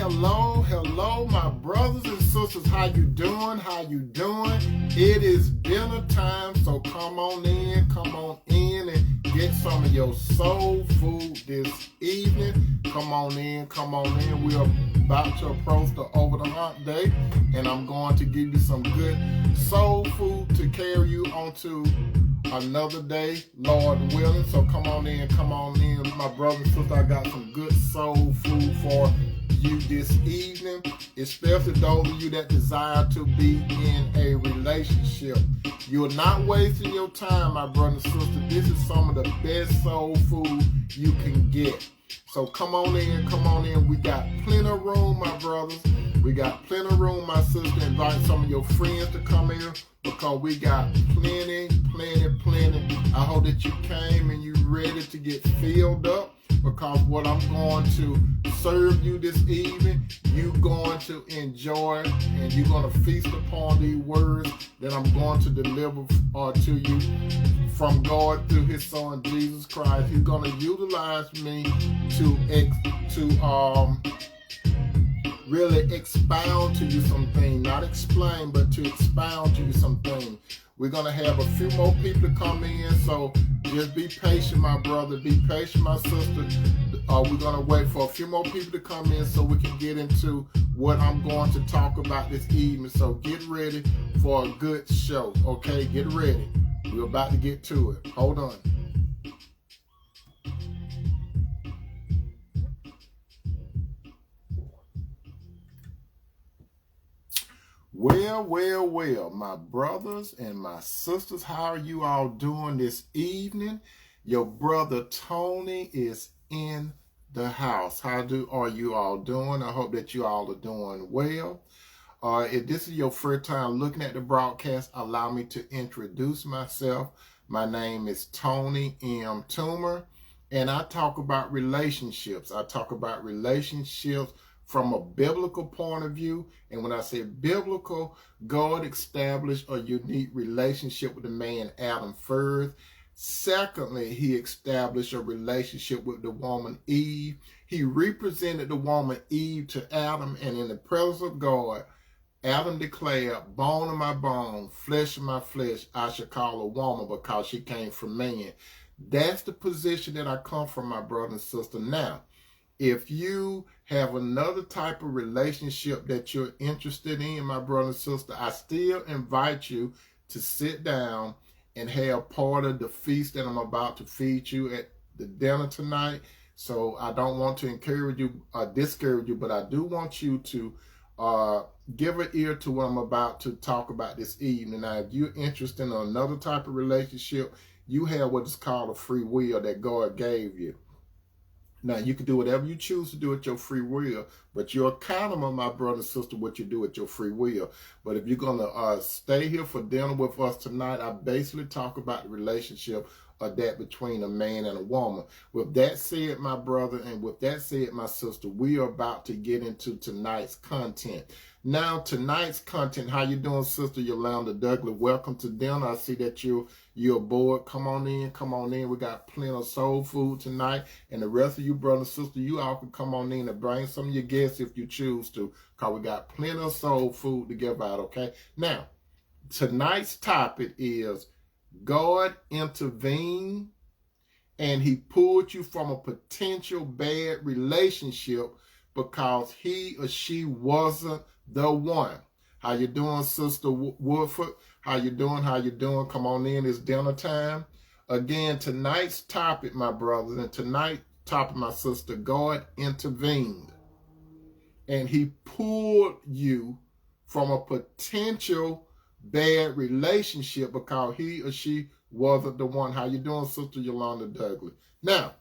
Hello, my brothers and sisters. How you doing? It is dinner time, so come on in and get some of your soul food this evening. Come on in. We're about to approach the over the hump day, and I'm going to give you some good soul food to carry you onto another day, Lord willing. So come on in, my brothers and sisters. I got some good soul food for you this evening, especially those of you that desire to be in a relationship. You're not wasting your time, my brothers and sisters. This is some of the best soul food you can get. So come on in. We got plenty of room, my brothers. We got plenty of room, my sister. Invite some of your friends to come in because we got plenty. I hope that you came and you're ready to get filled up, because what I'm going to serve you this evening, you're going to enjoy, and you're going to feast upon these words that I'm going to deliver to you from God through his son Jesus Christ. He's going to utilize me to really expound to you some things, not explain, but to expound to you some things. We're going to have a few more people to come in, so just be patient, my brother. Be patient, my sister. We're going to wait for a few more people to come in so we can get into what I'm going to talk about this evening. So get ready for a good show, okay? Get ready. We're about to get to it. Hold on. Well, my brothers and my sisters, how are you all doing this evening? Your brother Tony is in the house. How are you all doing? I hope that you all are doing well. If this is your first time looking at the broadcast, allow me to introduce myself. My name is Tony M. Toomer, and I talk about relationships. From a biblical point of view. And when I say biblical, God established a unique relationship with the man Adam first. Secondly, he established a relationship with the woman Eve. He represented the woman Eve to Adam, and in the presence of God, Adam declared, bone of my bone, flesh of my flesh, I shall call a woman, because she came from man. That's the position that I come from, my brother and sister. Now, if you have another type of relationship that you're interested in, my brother and sister, I still invite you to sit down and have part of the feast that I'm about to feed you at the dinner tonight. So I don't want to encourage you or discourage you, but I do want you to give an ear to what I'm about to talk about this evening. Now, if you're interested in another type of relationship, you have what is called a free will that God gave you. Now, you can do whatever you choose to do with your free will, but you're accountable, my brother and sister, what you do with your free will. But if you're going to stay here for dinner with us tonight, I basically talk about the relationship of that between a man and a woman. With that said, my brother, and with that said, my sister, we are about to get into tonight's content. Now, tonight's content, how you doing, Sister Yolanda Douglas? Welcome to dinner. I see that you're aboard. Come on in. We got plenty of soul food tonight. And the rest of you, brother and sister, you all can come on in and bring some of your guests if you choose to, because we got plenty of soul food to give out, okay? Now, tonight's topic is God intervened, and he pulled you from a potential bad relationship because he or she wasn't the one. How you doing, Sister Woodford? How you doing? Come on in. It's dinner time. Again, tonight's topic, my brothers, and tonight's topic, my sister, God intervened, and he pulled you from a potential bad relationship because he or she wasn't the one. How you doing, Sister Yolanda Douglas? Now,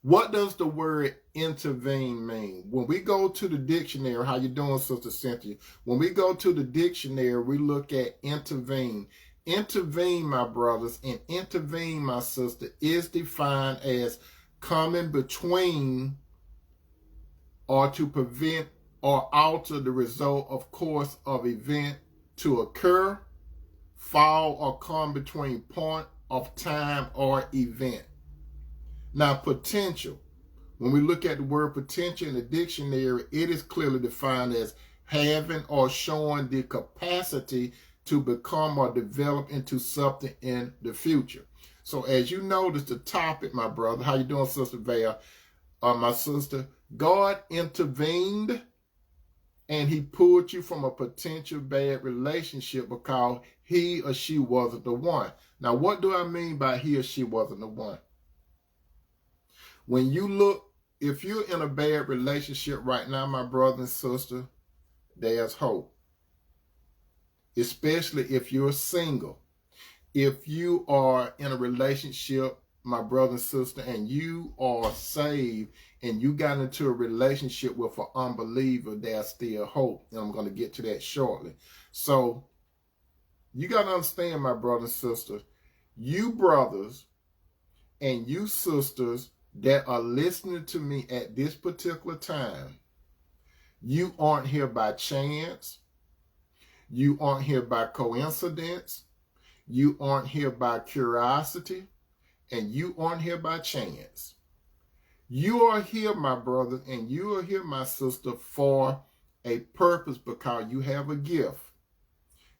what does the word intervene mean? When we go to the dictionary, how you doing, Sister Cynthia? When we go to the dictionary, we look at intervene. Intervene, my brothers, and intervene, my sister, is defined as coming between or to prevent or alter the result of course of event to occur, fall, or come between point of time or event. Now, potential. When we look at the word potential in the dictionary, it is clearly defined as having or showing the capacity to become or develop into something in the future. So as you notice the topic, my brother, how you doing, Sister Val? My sister, God intervened and he pulled you from a potential bad relationship because he or she wasn't the one. Now, what do I mean by he or she wasn't the one? When you look, if you're in a bad relationship right now, my brother and sister, there's hope. Especially if you're single. If you are in a relationship, my brother and sister, and you are saved and you got into a relationship with an unbeliever, there's still hope. And I'm going to get to that shortly. So you got to understand, my brother and sister, you brothers and you sisters that are listening to me at this particular time, you aren't here by chance. You aren't here by coincidence. You aren't here by curiosity. And you aren't here by chance. You are here, my brother, and you are here, my sister, for a purpose because you have a gift.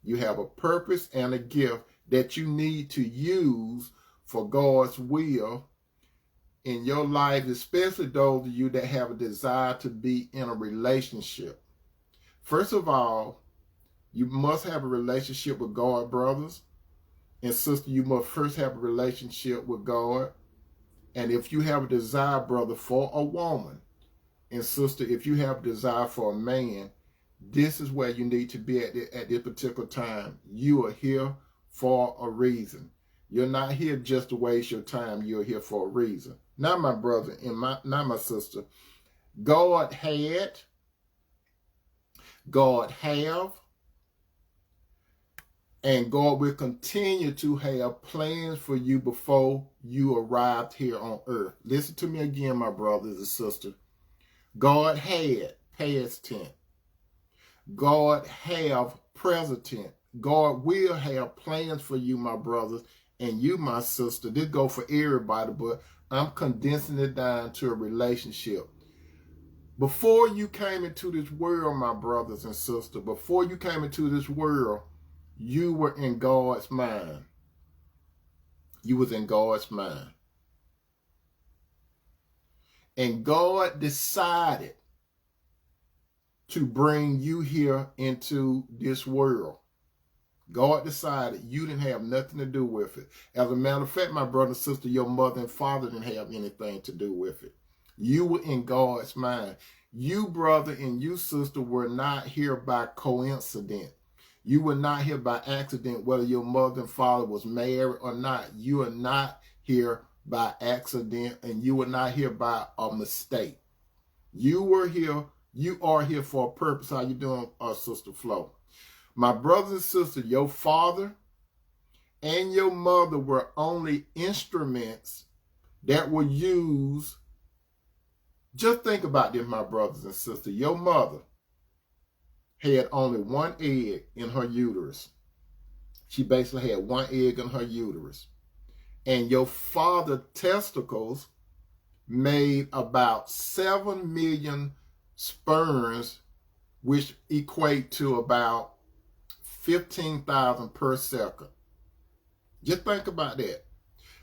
You have a purpose and a gift that you need to use for God's will in your life, especially those of you that have a desire to be in a relationship. First of all, you must have a relationship with God, brothers. And sister, you must first have a relationship with God. And if you have a desire, brother, for a woman, and sister, if you have a desire for a man, this is where you need to be at this particular time. You are here for a reason. You're not here just to waste your time. You're here for a reason. Now, my brother and my sister, God had, God have, and God will continue to have plans for you before you arrived here on earth. Listen to me again, my brothers and sisters. God had, past tense. God have, present tense. God will have plans for you, my brothers, and you, my sister. This goes for everybody, but I'm condensing it down to a relationship. Before you came into this world, my brothers and sisters, before you came into this world, you were in God's mind. You was in God's mind. And God decided to bring you here into this world. God decided. You didn't have nothing to do with it. As a matter of fact, my brother and sister, your mother and father didn't have anything to do with it. You were in God's mind. You, brother, and you, sister, were not here by coincidence. You were not here by accident, whether your mother and father was married or not. You are not here by accident, and you were not here by a mistake. You were here. You are here for a purpose. How you doing, Sister Flo? My brothers and sisters, your father and your mother were only instruments that were used. Just think about this, my brothers and sisters. Your mother had only one egg in her uterus. She basically had one egg in her uterus. And your father's testicles made about 7 million sperms, which equate to about 15,000 per second. Just think about that.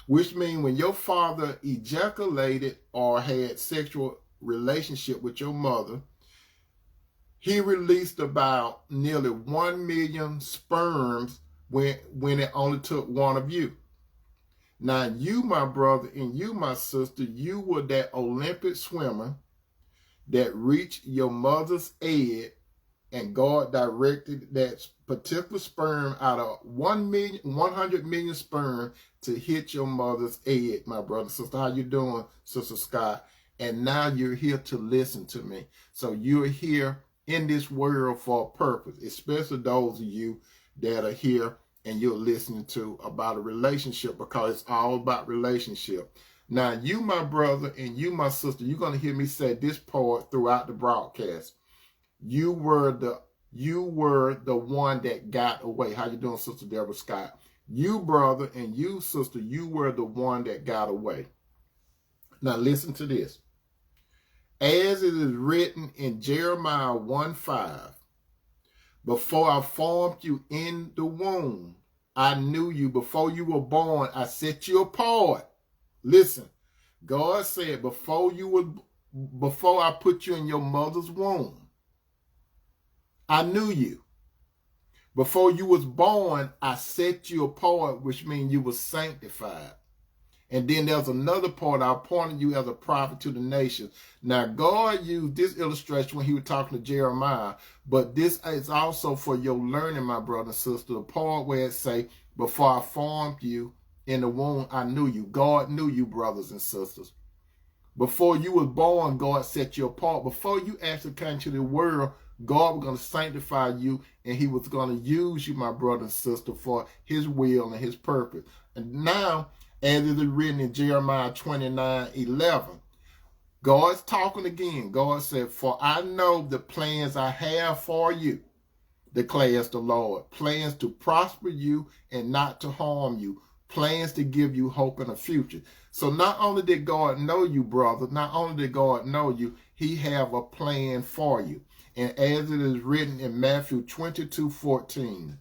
Which means when your father ejaculated or had sexual relationship with your mother, he released about nearly 1 million sperms when it only took one of you. Now, you, my brother, and you, my sister, you were that Olympic swimmer that reached your mother's egg, and God directed that particular sperm out of 100 million sperm to hit your mother's egg, my brother and sister. How you doing, Sister Scott? And now you're here to listen to me. So you're here in this world for a purpose, especially those of you that are here and you're listening to about a relationship, because it's all about relationship. Now, you, my brother, and you, my sister, you're going to hear me say this part throughout the broadcast. You were the one that got away. How you doing, Sister Deborah Scott? You, brother, and you, sister, you were the one that got away. Now, listen to this. As it is written in Jeremiah 1:5, before I formed you in the womb, I knew you. Before you were born, I set you apart. Listen, God said, before I put you in your mother's womb, I knew you. Before you was born, I set you apart, which means you were sanctified. And then there's another part, I appointed you as a prophet to the nations. Now, God used this illustration when he was talking to Jeremiah, but this is also for your learning, my brother and sister. The part where it say, before I formed you in the womb, I knew you. God knew you, brothers and sisters. Before you was born, God set you apart. Before you actually came to the world, God was going to sanctify you, and he was going to use you, my brother and sister, for his will and his purpose. And now, as it is written in Jeremiah 29:11, God's talking again. God said, for I know the plans I have for you, declares the Lord. Plans to prosper you and not to harm you. Plans to give you hope in the future. So not only did God know you, brother, not only did God know you, he have a plan for you. And as it is written in Matthew 22:14,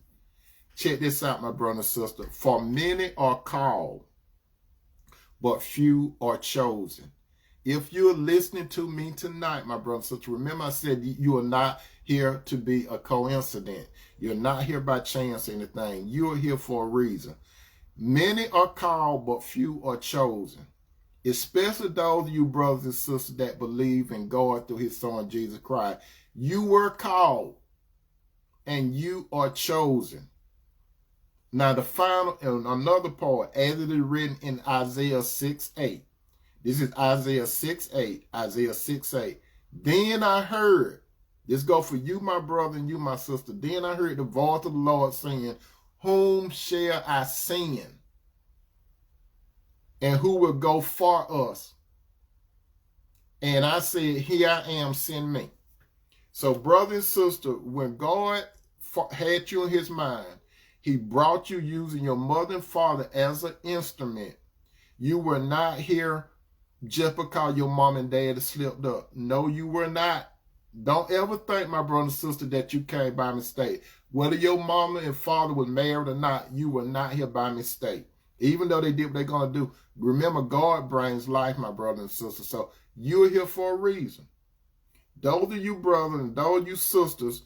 check this out, my brother and sister. For many are called, but few are chosen. If you're listening to me tonight, my brother and sister, remember I said you are not here to be a coincidence. You're not here by chance or anything. You're here for a reason. Many are called, but few are chosen. Especially those of you brothers and sisters that believe in God through his son, Jesus Christ. You were called, and you are chosen. Now the final, and another part, as it is written in Isaiah 6:8. This is Isaiah 6:8. Isaiah 6:8. Then I heard, this go for you, my brother, and you, my sister. Then I heard the voice of the Lord saying, whom shall I send? And who will go for us? And I said, here I am, send me. So brother and sister, when God had you in his mind, he brought you using your mother and father as an instrument. You were not here just because your mom and dad slipped up. No, you were not. Don't ever think, my brother and sister, that you came by mistake. Whether your mama and father was married or not, you were not here by mistake. Even though they did what they're going to do. Remember, God brings life, my brother and sister. So you're here for a reason. Those of you brothers and those of you sisters,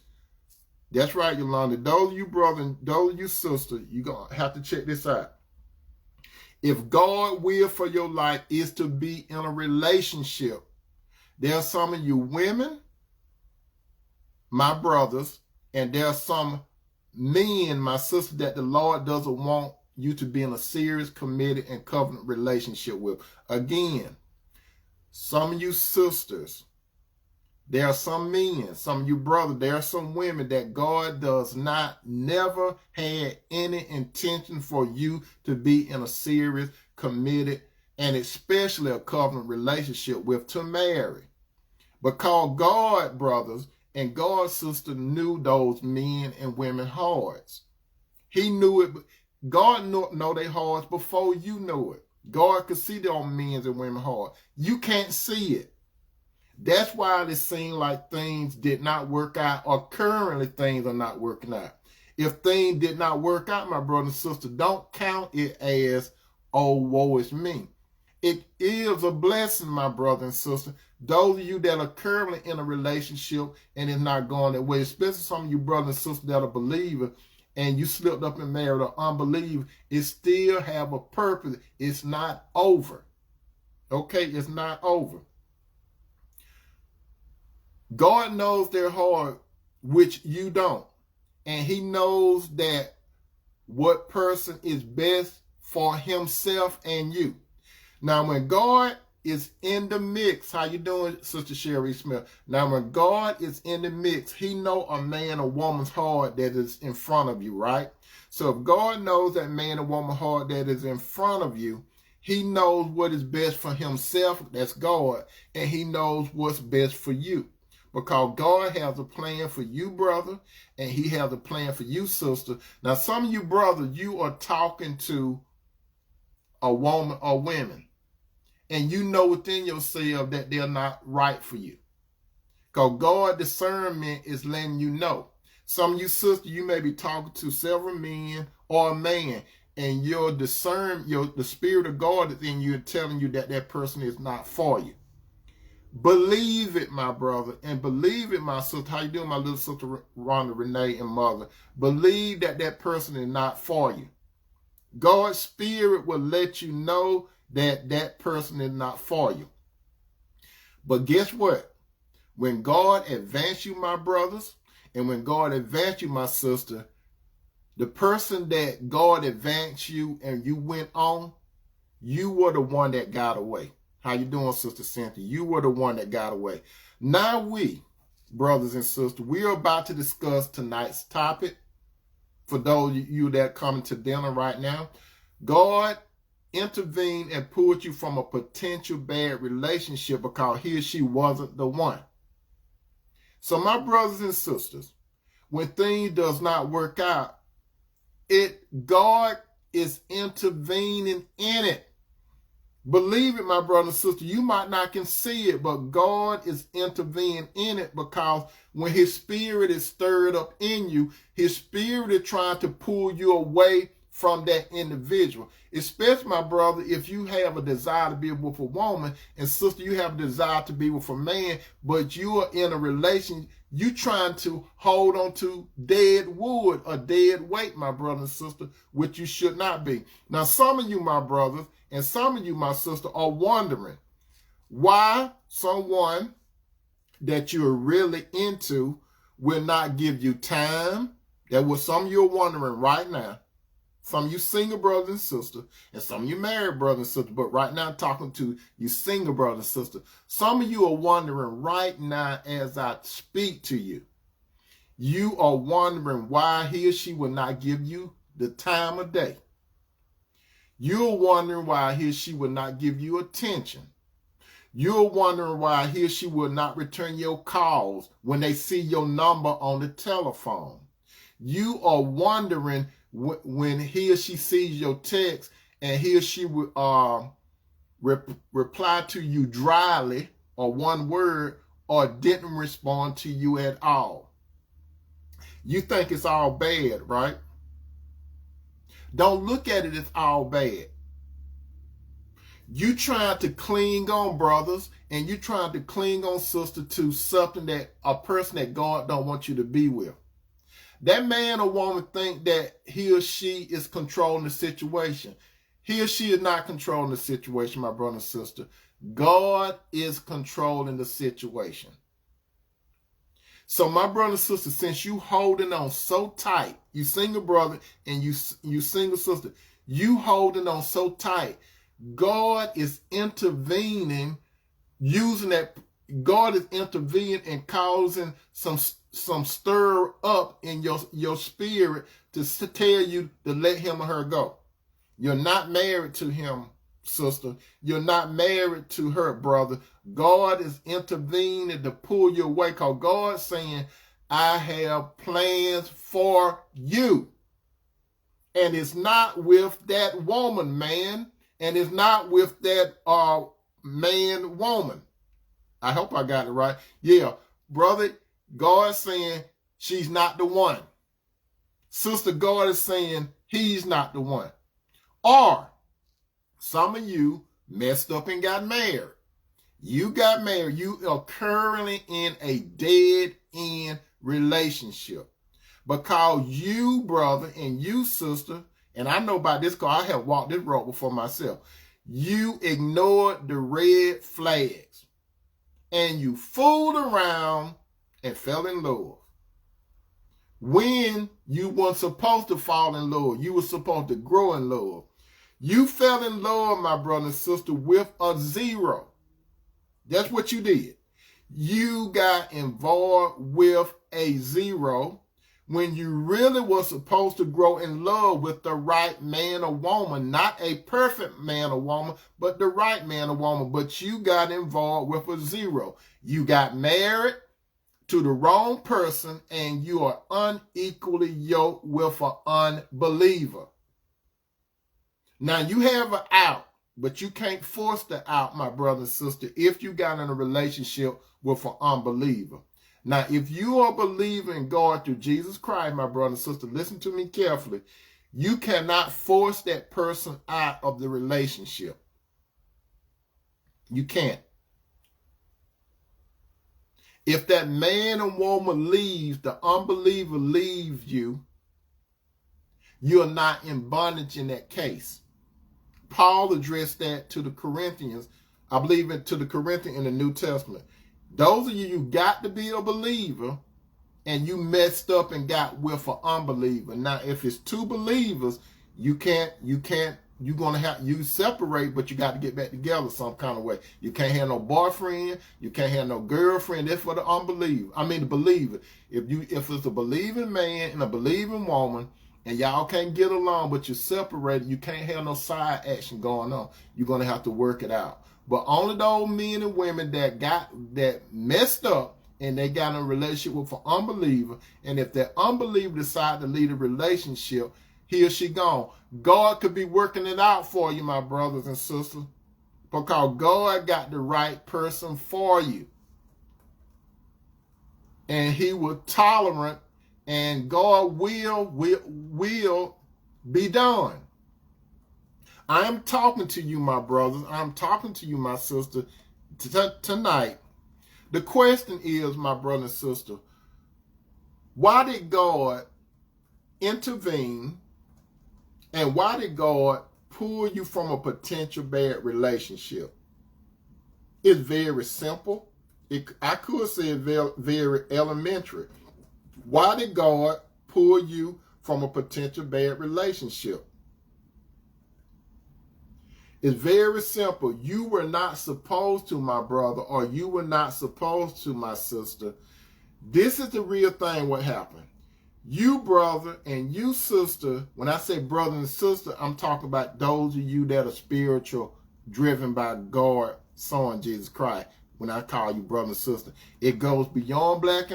that's right, Yolanda. Those of you brothers and those of you sisters, you're going to have to check this out. If God's will for your life is to be in a relationship, there are some of you women, my brothers, and there are some men, my sisters, that the Lord doesn't want you to be in a serious, committed, and covenant relationship with. Again, some of you sisters, there are some men, some of you brothers, there are some women that God does not, never had any intention for you to be in a serious, committed, and especially a covenant relationship with, to marry. Because God, brothers, and God's sister knew those men and women hearts. He knew it. God know their hearts before you knew it. God could see their men's and women's hearts. You can't see it. That's why it seemed like things did not work out, or currently things are not working out. If things did not work out, my brother and sister, don't count it as, oh, woe is me. It is a blessing, my brother and sister. Those of you that are currently in a relationship and it's not going that way, especially some of you brothers and sisters that are believers and you slipped up and married an unbeliever, it still have a purpose. It's not over. Okay, it's not over. God knows their heart, which you don't. And he knows that what person is best for himself and you. Now, when God is in the mix, how you doing, Sister Sherry Smith? Now, when God is in the mix, he know a man or woman's heart that is in front of you, right? So if God knows that man or woman's heart that is in front of you, he knows what is best for himself, that's God, and he knows what's best for you. Because God has a plan for you, brother, and he has a plan for you, sister. Now, some of you brothers, you are talking to a woman or women. and you know within yourself that they're not right for you. Because God discernment is letting you know. Some of you sisters, you may be talking to several men or a man, and the Spirit of God is in you and telling you that that person is not for you. Believe it, my brother, and believe it, my sister. How you doing, my little sister Rhonda, Renee, and mother? Believe that that person is not for you. God's Spirit will let you know that that person is not for you. But guess what? When God advanced you, my brothers, and when God advanced you, my sister, the person that God advanced you and you went on, you were the one that got away. How you doing, Sister Cynthia? You were the one that got away. Now we, brothers and sisters, we are about to discuss tonight's topic. For those of you that are coming to dinner right now, God intervened and pulled you from a potential bad relationship because he or she wasn't the one. So my brothers and sisters, when things does not work out, God is intervening in it. Believe it, my brother and sister. You might not can see it, but God is intervening in it, because when his Spirit is stirred up in you, his Spirit is trying to pull you away from that individual. Especially, my brother, if you have a desire to be with a woman, and sister, you have a desire to be with a man, but you are in a relation, you trying to hold on to dead wood or dead weight, my brother and sister, which you should not be. Now, some of you, my brothers, and some of you, my sister, are wondering why someone that you're really into will not give you time. That what some of you are wondering right now. Some of you single brothers and sisters, and some of you married brothers and sisters, but right now I'm talking to you single brothers and sisters. Some of you are wondering right now as I speak to you. You are wondering why he or she will not give you the time of day. You're wondering why he or she will not give you attention. You're wondering why he or she will not return your calls when they see your number on the telephone. You are wondering when he or she sees your text and he or she will reply to you dryly or one word, or didn't respond to you at all. You think it's all bad, right? Don't look at it as all bad. You trying to cling on, brothers, and you trying to cling on, sister, to something that a person that God don't want you to be with. That man or woman think that he or she is controlling the situation. He or she is not controlling the situation, my brother and sister. God is controlling the situation. So my brother and sister, since you holding on so tight, you single brother and you single sister, you holding on so tight, God is intervening, using that. God is intervening and causing some stir up in your spirit to tell you to let him or her go. You're not married to him, sister. You're not married to her, brother. God is intervening to pull you away, because God's saying, I have plans for you. And it's not with that woman, man. And it's not with that man, woman. I hope I got it right. Yeah, brother, God's saying she's not the one. Sister, God is saying he's not the one. Or some of you messed up and got married. You got married. You are currently in a dead-end relationship because you, brother, and you, sister, and I know about this because I have walked this road before myself, you ignored the red flags and you fooled around and fell in love. When you weren't supposed to fall in love, you were supposed to grow in love. You fell in love, my brother and sister, with a zero. That's what you did. You got involved with a zero when you really were supposed to grow in love with the right man or woman, not a perfect man or woman, but the right man or woman. But you got involved with a zero. You got married to the wrong person, and you are unequally yoked with an unbeliever. Now you have an out. But you can't force that out, my brother and sister, if you got in a relationship with an unbeliever. Now, if you are a believer in God through Jesus Christ, my brother and sister, listen to me carefully. You cannot force that person out of the relationship. You can't. If that man and woman leaves, the unbeliever leaves you, you're not in bondage in that case. Paul addressed that to the Corinthians, I believe to the Corinthians in the New Testament. Those of you got to be a believer and you messed up and got with an unbeliever. Now, if it's two believers, you separate, but you got to get back together some kind of way. You can't have no boyfriend, you can't have no girlfriend. That's for the unbeliever. I mean the believer. If it's a believing man and a believing woman, and y'all can't get along, but you're separated, you can't have no side action going on. You're going to have to work it out. But only those men and women that messed up and they got in a relationship with an unbeliever, and if that unbeliever decide to leave a relationship, he or she gone. God could be working it out for you, my brothers and sisters, because God got the right person for you. And he was tolerant, and God will be done. I am talking to you, my brothers. I'm talking to you, my sister, tonight. The question is, my brother and sister, why did God intervene, and why did God pull you from a potential bad relationship? It's very simple. I could say it's very elementary. Why did God pull you from a potential bad relationship? It's very simple. You were not supposed to, my brother, or you were not supposed to, my sister. This is the real thing what happened. You, brother, and you, sister, when I say brother and sister, I'm talking about those of you that are spiritual, driven by God's Son, Jesus Christ. When I call you brother and sister, it goes beyond black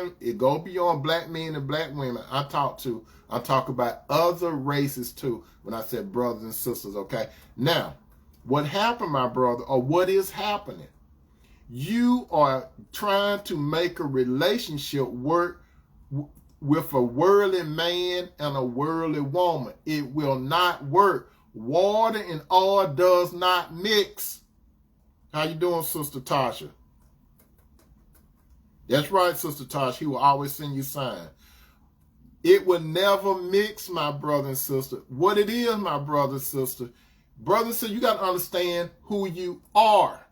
men and black women. I talk about other races too when I said brothers and sisters, okay? Now, what happened, my brother, or what is happening? You are trying to make a relationship work with a worldly man and a worldly woman. It will not work. Water and oil does not mix. How you doing, Sister Tasha? That's right, Sister Tasha. He will always send you signs. It will never mix, my brother and sister. What it is, my brother and sister, you got to understand who you are.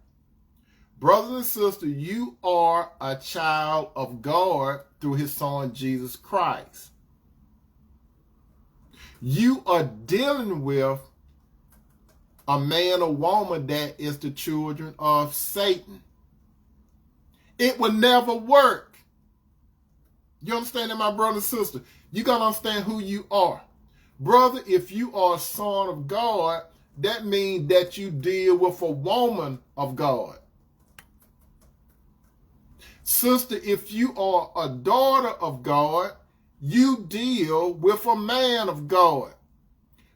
Brothers and sisters, you are a child of God through his Son, Jesus Christ. You are dealing with a man or woman that is the children of Satan. It will never work. You understand that, my brother and sister? You got to understand who you are. Brother, if you are a son of God, that means that you deal with a woman of God. Sister, if you are a daughter of God, you deal with a man of God.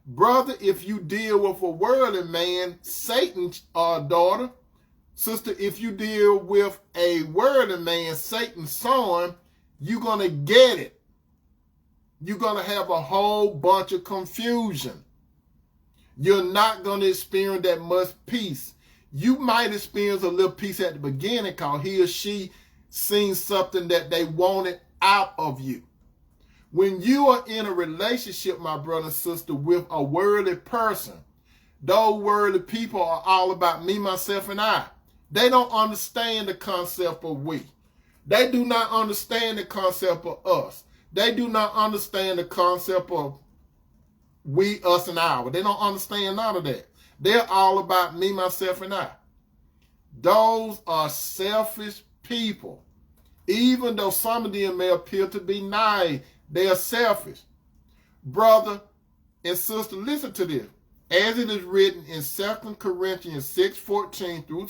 Brother, if you deal with a worldly man, Satan's daughter. Sister, if you deal with a worldly man, Satan's son, you're going to get it. You're going to have a whole bunch of confusion. You're not going to experience that much peace. You might experience a little peace at the beginning because he or she seen something that they wanted out of you. When you are in a relationship, my brother and sister, with a worldly person, those worldly people are all about me, myself, and I. They don't understand the concept of we. They do not understand the concept of us. They do not understand the concept of we, us, and our. They don't understand none of that. They're all about me, myself, and I. Those are selfish people. Even though some of them may appear to be nice, they are selfish. Brother and sister, listen to this. As it is written in 2 Corinthians 6:14 through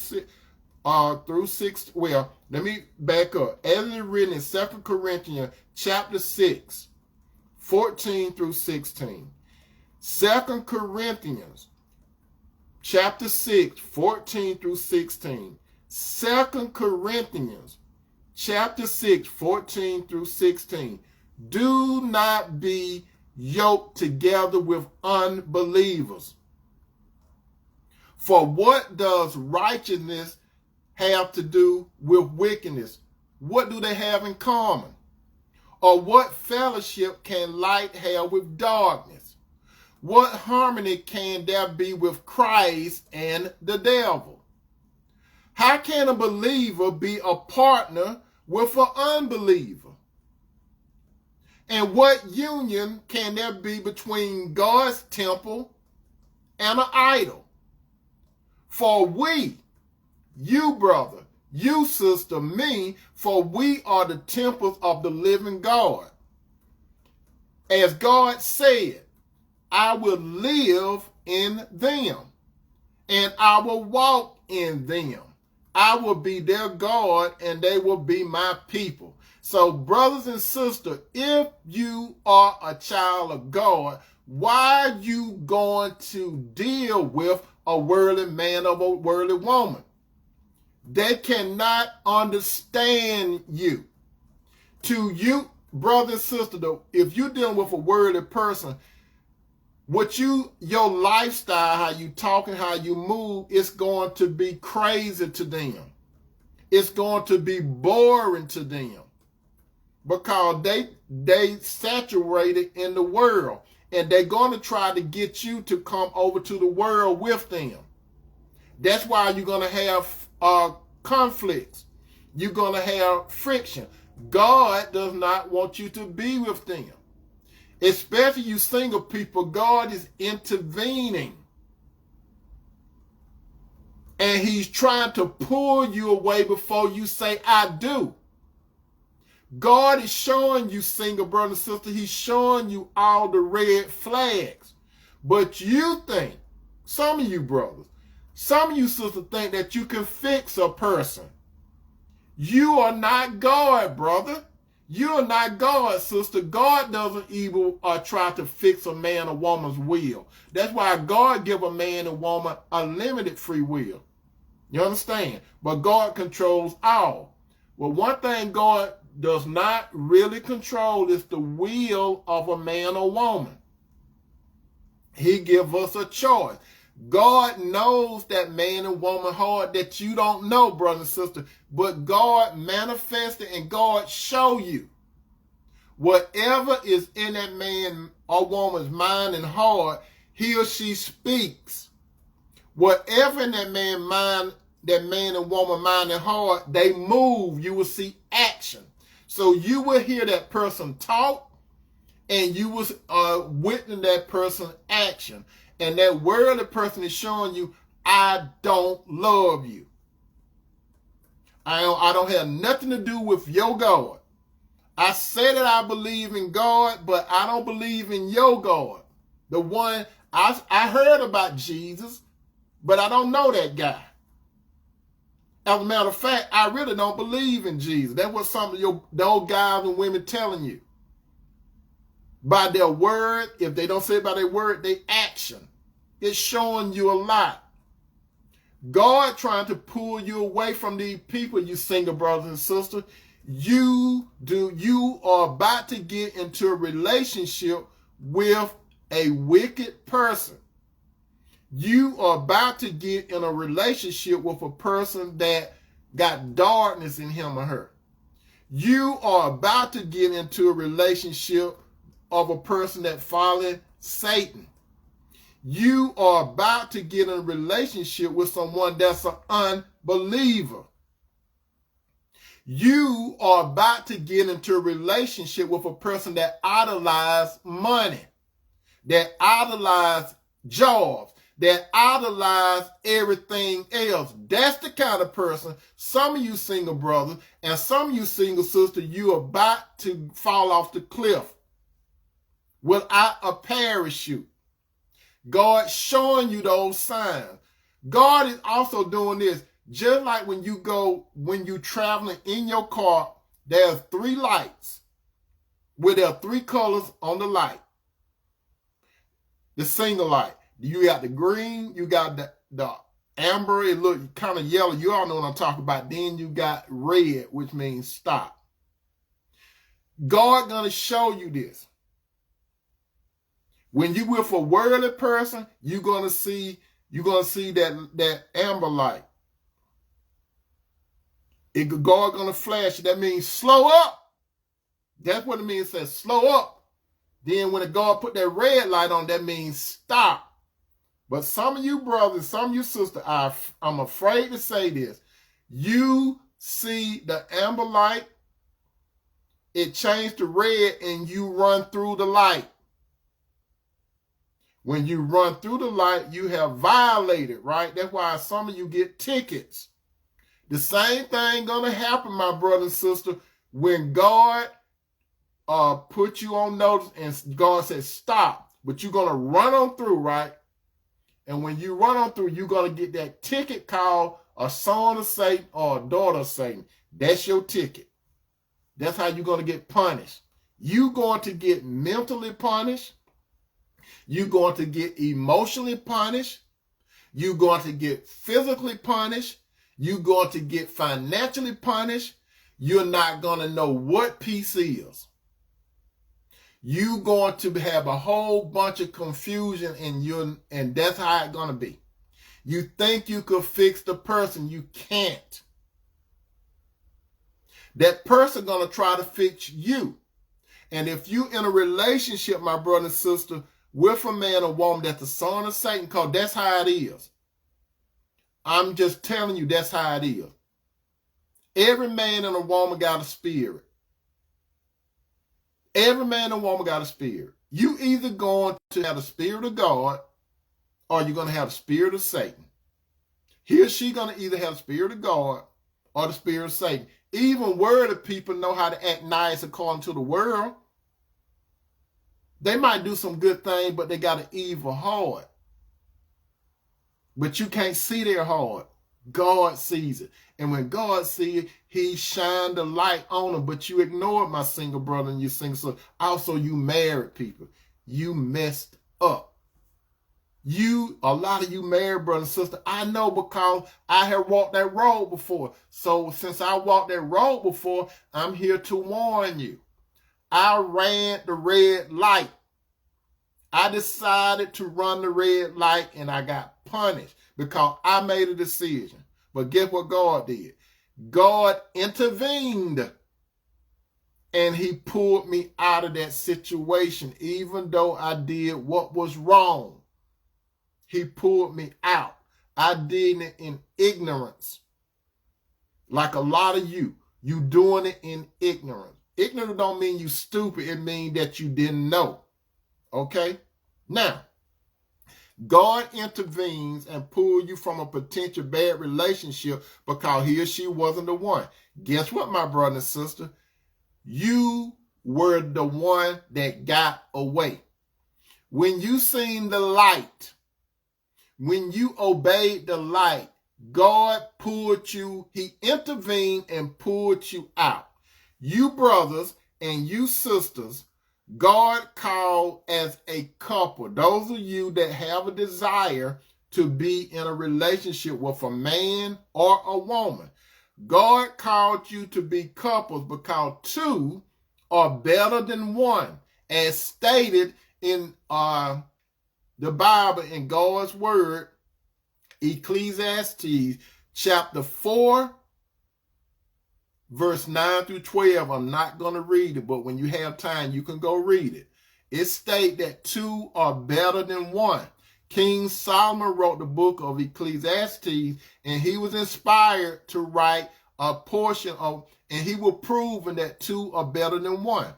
6, well, let me back up. As it is written in 2 Corinthians chapter 6, 14 through 16. 2 Corinthians chapter 6, 14 through 16. 2 Corinthians, chapter 6, 14 through 16. Do not be yoked together with unbelievers. For what does righteousness have to do with wickedness? What do they have in common? Or what fellowship can light have with darkness? What harmony can there be with Christ and the devil? How can a believer be a partner with an unbeliever? And what union can there be between God's temple and an idol? For we, you brother, you sister, me, for we are the temples of the living God. As God said, I will live in them, and I will walk in them. I will be their God, and they will be my people. So, brothers and sisters, if you are a child of God, why are you going to deal with a worldly man or a worldly woman? They cannot understand you. To you, brother and sister, though, if you're dealing with a worldly person, your lifestyle, how you talk and how you move, it's going to be crazy to them. It's going to be boring to them because they saturated in the world, and they're going to try to get you to come over to the world with them. That's why you're going to have conflicts. You're going to have friction. God does not want you to be with them. Especially you single people, God is intervening. And he's trying to pull you away before you say, I do. God is showing you, single brother and sister, he's showing you all the red flags. But you think, some of you brothers, some of you sisters think that you can fix a person. You are not God, brother. You are not God, sister. God doesn't even try to fix a man or woman's will. That's why God give a man and woman unlimited free will. You understand? But God controls all. Well, one thing God does not really control is the will of a man or woman. He gives us a choice. God knows that man and woman heart that you don't know, brother and sister, but God manifested and God show you. Whatever is in that man or woman's mind and heart, he or she speaks. Whatever in that man and woman mind and heart, they move. You will see action. So you will hear that person talk, and you will witness that person's action. And that worldly person is showing you, I don't love you. I don't have nothing to do with your God. I say that I believe in God, but I don't believe in your God. The one, I heard about Jesus, but I don't know that guy. As a matter of fact, I really don't believe in Jesus. That's what some of those guys and women telling you. By their word, if they don't say it by their word, they action. It's showing you a lot. God trying to pull you away from these people, you single brothers and sisters. You are about to get into a relationship with a wicked person. You are about to get in a relationship with a person that got darkness in him or her. You are about to get into a relationship of a person that follows Satan. You are about to get in a relationship with someone that's an unbeliever. You are about to get into a relationship with a person that idolizes money, that idolizes jobs, that idolize everything else. That's the kind of person, some of you single brothers and some of you single sisters, you are about to fall off the cliff without a parachute. God showing you those signs. God is also doing this. Just like when you traveling in your car, there's 3 lights where there are 3 colors on the light. The single light. You got the green, you got the the amber, it look kind of yellow. You all know what I'm talking about. Then you got red, which means stop. God gonna show you this. When you with a worldly person, you're gonna see that amber light. God gonna flash. That means slow up. That's what it means. It says slow up. Then when God put that red light on, that means stop. But some of you brothers, some of you sisters, I'm afraid to say this. You see the amber light, it changed to red, and you run through the light. When you run through the light, you have violated, right? That's why some of you get tickets. The same thing gonna happen, my brother and sister, when God put you on notice and God says stop, but you're gonna run on through, right? And when you run on through, you're gonna get that ticket called a son of Satan or a daughter of Satan. That's your ticket. That's how you're gonna get punished. You're going to get mentally punished. You're going to get emotionally punished. You're going to get physically punished. You're going to get financially punished. You're not going to know what peace is. You're going to have a whole bunch of confusion, and that's how it's going to be. You think you could fix the person. You can't. That person going to try to fix you. And if you in a relationship, my brother and sister, with a man or woman that's the son of Satan, because that's how it is. I'm just telling you, that's how it is. Every man and a woman got a spirit. Every man and woman got a spirit. You either going to have the spirit of God or you're going to have the spirit of Satan. He or she going to either have the spirit of God or the spirit of Satan. Even worldly people know how to act nice according to the world. They might do some good things, but they got an evil heart. But you can't see their heart. God sees it. And when God sees it, he shined the light on them. But you ignored my single brother and you single sister. Also, you married people. You messed up. A lot of you married brother and sister, I know because I have walked that road before. So since I walked that road before, I'm here to warn you. I ran the red light. I decided to run the red light and I got punished because I made a decision. But guess what God did? God intervened and he pulled me out of that situation. Even though I did what was wrong, he pulled me out. I did it in ignorance. Like a lot of you doing it in ignorance. Ignorant don't mean you stupid. It means that you didn't know. Okay? Now, God intervenes and pulls you from a potential bad relationship because he or she wasn't the one. Guess what, my brother and sister? You were the one that got away. When you seen the light, when you obeyed the light, God pulled you, he intervened and pulled you out. You brothers and you sisters, God called as a couple. Those of you that have a desire to be in a relationship with a man or a woman. God called you to be couples because two are better than one, as stated in the Bible, in God's word, Ecclesiastes chapter 4, verse 9 through 12. I'm not going to read it, but when you have time, you can go read it. It states that two are better than one. King Solomon wrote the book of Ecclesiastes, and he was inspired to write a portion of, and he was proving that two are better than one.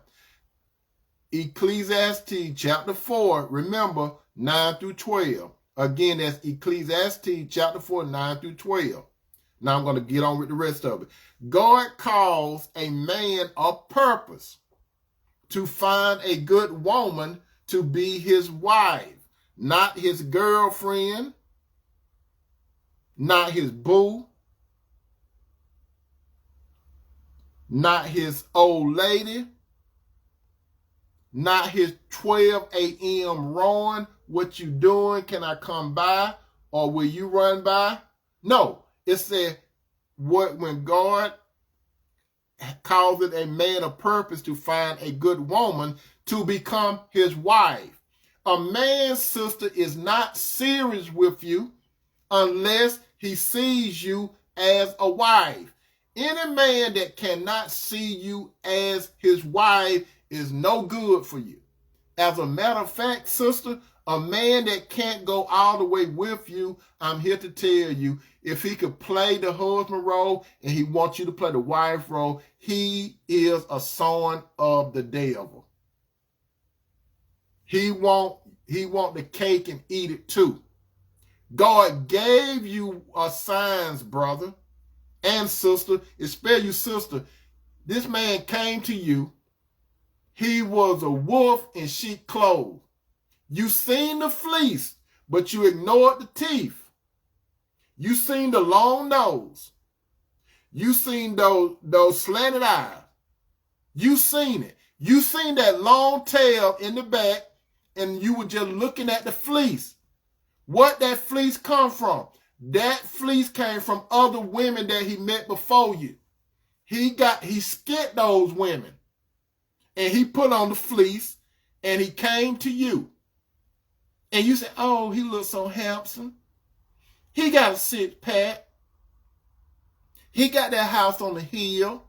Ecclesiastes chapter 4, remember, 9 through 12. Again, that's Ecclesiastes chapter 4, 9 through 12. Now I'm going to get on with the rest of it. God calls a man of purpose to find a good woman to be his wife, not his girlfriend, not his boo, not his old lady, not his 12 a.m. Ron, what you doing? Can I come by? or will you run by? No, it said when God calls it a man of purpose to find a good woman to become his wife. A man's sister is not serious with you unless he sees you as a wife. Any man that cannot see you as his wife is no good for you. As a matter of fact, sister, a man that can't go all the way with you, I'm here to tell you, if he could play the husband role and he wants you to play the wife role, he is a son of the devil. He want the cake and eat it too. God gave you signs, brother and sister, especially you, sister. This man came to you. He was a wolf in sheep clothes. You seen the fleece, but you ignored the teeth. You seen the long nose. You seen those slanted eyes. You seen it. You seen that long tail in the back, and you were just looking at the fleece. What that fleece come from? That fleece came from other women that he met before you. He skipped those women, and he put on the fleece, and he came to you. And you say, oh, he looks so handsome. He got a six-pack. He got that house on the hill.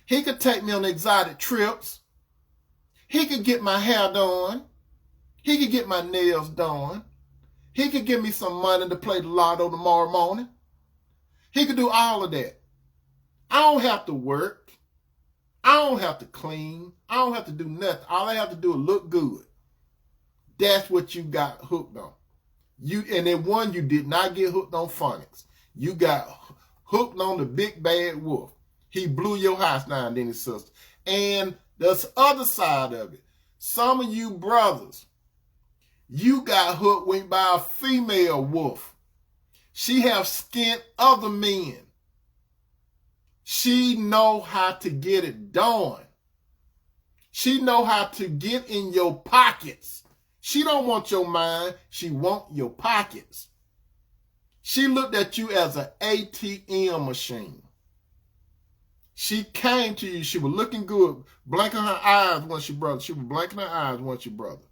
He could take me on exotic trips. He could get my hair done. He could get my nails done. He could give me some money to play the lotto tomorrow morning. He could do all of that. I don't have to work. I don't have to clean. I don't have to do nothing. All I have to do is look good. That's what you got hooked on. And then one, you did not get hooked on phonics. You got hooked on the big bad wolf. He blew your house down, didn't he, sister? And the other side of it, some of you brothers, you got hooked by a female wolf. She have skinned other men. She know how to get it done. She know how to get in your pockets. She don't want your mind. She want your pockets. She looked at you as an ATM machine. She came to you. She was looking good, blinking her eyes once your brother. She was blinking her eyes once your brother.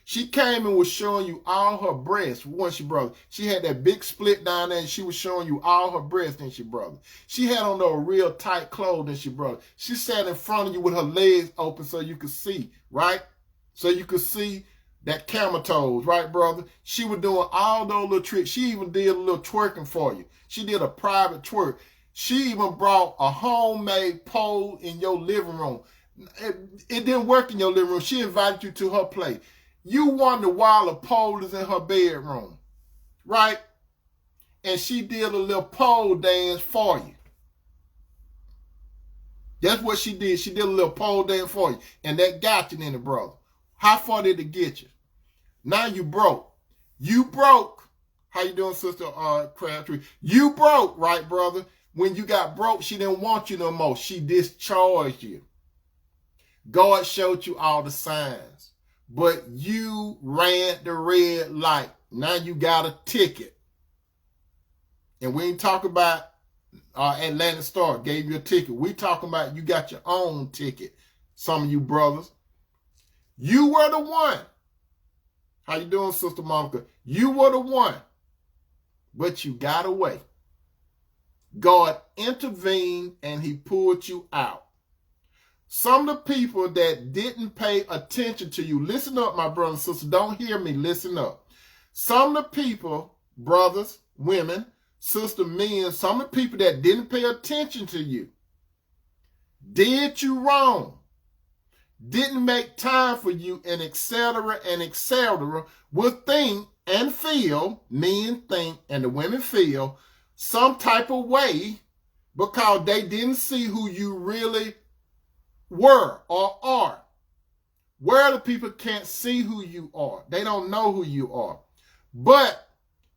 She came and was showing you all her breasts once your brother. She had that big split down there and she was showing you all her breasts and your brother. She had on those real tight clothes and your brother. She sat in front of you with her legs open so you could see, right? So you could see that camel toes, right, brother? She was doing all those little tricks. She even did a little twerking for you. She did a private twerk. She even brought a homemade pole in your living room. It didn't work in your living room. She invited you to her place. You wonder why the pole is in her bedroom, right? And she did a little pole dance for you. That's what she did. She did a little pole dance for you. And that got you in it, brother. How far did it get you? Now you broke. You broke. How you doing, Sister Crabtree? You broke, right, brother? When you got broke, she didn't want you no more. She discharged you. God showed you all the signs. But you ran the red light. Now you got a ticket. And we ain't talking about Atlantic Star gave you a ticket. We talking about you got your own ticket. Some of you brothers. You were the one. How you doing, Sister Monica? You were the one. But you got away. God intervened and he pulled you out. Some of the people that didn't pay attention to you, listen up, my brothers and sisters. Don't hear me, listen up. Some of the people, brothers, women, sister, men, some of the people that didn't pay attention to you, did you wrong, didn't make time for you, and etc., will think and feel, men think and the women feel, some type of way because they didn't see who you really were or are. Where the people can't see who you are. They don't know who you are. But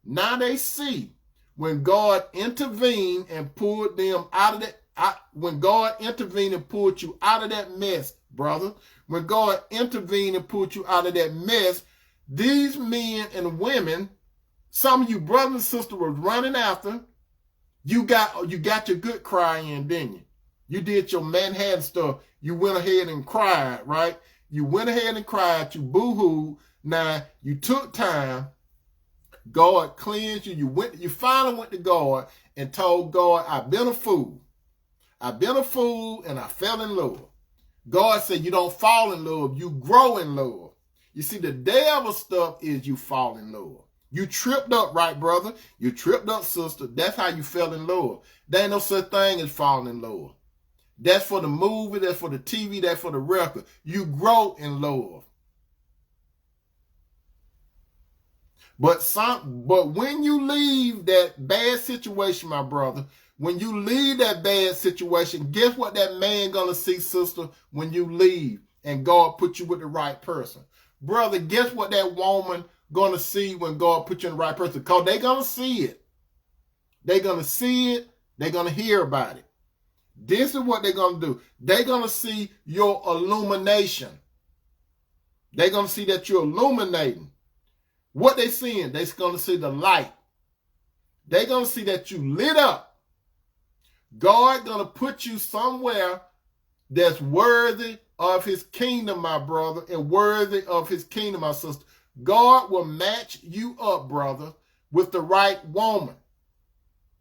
now they see when God intervened and pulled them out of that. When God intervened and pulled you out of that mess, brother. When God intervened and pulled you out of that mess, these men and women Some of you brothers and sisters was running after. You got your good cry in, didn't you? You did your Manhattan stuff. You went ahead and cried, right? You went ahead and cried. You boo-hooed. Now, you took time. God cleansed you. You finally went to God and told God, I've been a fool. I've been a fool and I fell in love. God said you don't fall in love, you grow in love. You see, the devil stuff is you fall in love. You tripped up, right, brother? You tripped up, sister. That's how you fell in love. There ain't no such thing as falling in love. That's for the movie, that's for the TV, that's for the record. You grow in love. But when you leave that bad situation, my brother, when you leave that bad situation, guess what that man gonna see, sister, when you leave and God put you with the right person? Brother, guess what that woman gonna see when God put you in the right person? Because they're gonna see it. They're gonna see it. They're gonna hear about it. This is what they're gonna do. They're gonna see your illumination. They're gonna see that you're illuminating. What they seeing? They're gonna see the light. They're gonna see that you lit up. God gonna put you somewhere that's worthy of his kingdom, my brother, and worthy of his kingdom, my sister. God will match you up, brother, with the right woman.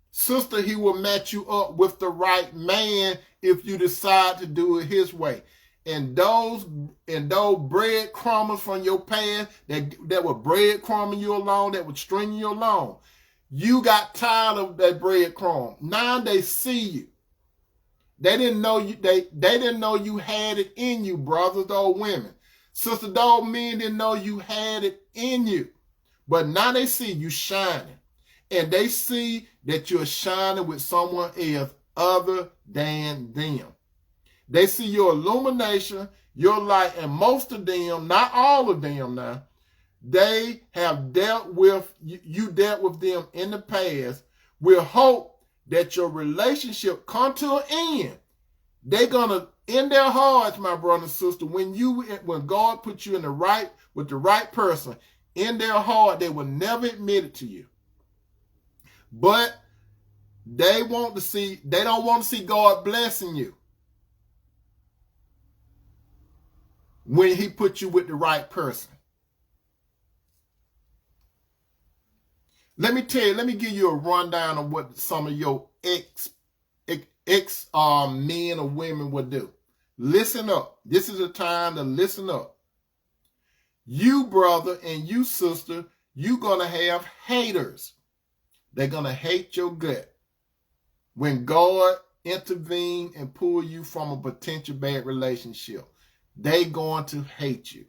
Sister, he will match you up with the right man if you decide to do it his way. And those breadcrumbs from your past that were breadcrumbing you along, that were stringing you along, you got tired of that breadcrumb. Now they see you. They didn't know you. They didn't know you had it in you, brothers or women. Sister, those men didn't know you had it in you. But now they see you shining. And they see that you're shining with someone else other than them. They see your illumination, your light, and most of them, not all of them now, they have dealt with, you dealt with them in the past with hope that your relationship come to an end. They're going to, in their hearts, my brother and sister, when God put you with the right person, in their heart, they will never admit it to you. But they don't want to see God blessing you when he put you with the right person. Let me give you a rundown of what some of your ex men or women will do. Listen up. This is a time to listen up. You, brother, and you, sister, you're going to have haters. They're going to hate your gut. When God intervene and pull you from a potential bad relationship, they're going to hate you.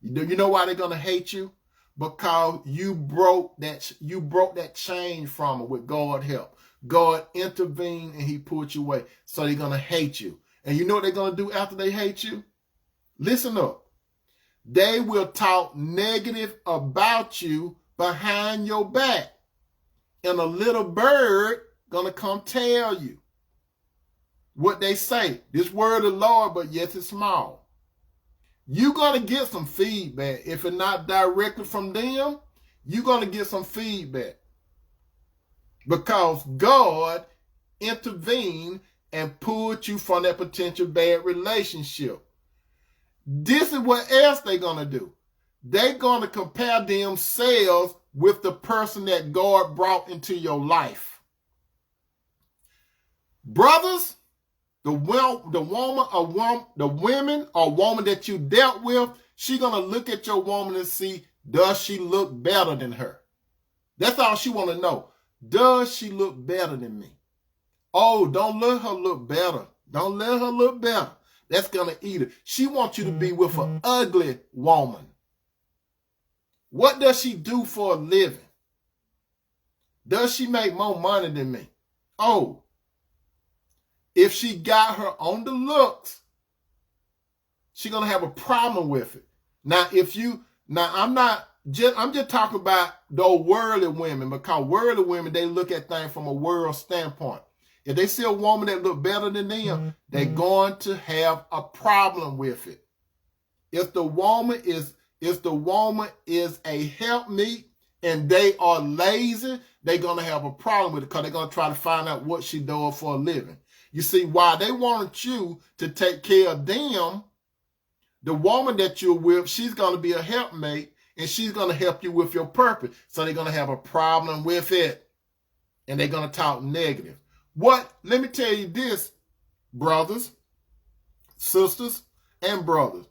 You know why they're going to hate you? Because you broke that chain from them with God's help. God intervened and he pulled you away. So they're going to hate you. And you know what they're going to do after they hate you? Listen up. They will talk negative about you behind your back. And a little bird going to come tell you what they say. This word of the Lord, but yes, it's small. You're going to get some feedback. If it's not directly from them, you're going to get some feedback. Because God intervened and pulled you from that potential bad relationship. This is what else they're going to do. They're going to compare themselves with the person that God brought into your life. Brothers, the women or woman that you dealt with, she's going to look at your woman and see, does she look better than her? That's all she want to know. Does she look better than me? Oh, don't let her look better. Don't let her look better. That's going to eat her. She wants you to be with an ugly woman. What does she do for a living? Does she make more money than me? Oh, if she got her on the looks, she's going to have a problem with it. I'm just talking about those worldly women, because worldly women, they look at things from a world standpoint. If they see a woman that look better than them, they're going to have a problem with it. If the woman is a helpmeet and they are lazy, they're going to have a problem with it because they're going to try to find out what she does for a living. You see, while they want you to take care of them, the woman that you're with, she's going to be a helpmate, and she's going to help you with your purpose. So they're going to have a problem with it, and they're going to talk negative. Let me tell you this, brothers, sisters, and brothers.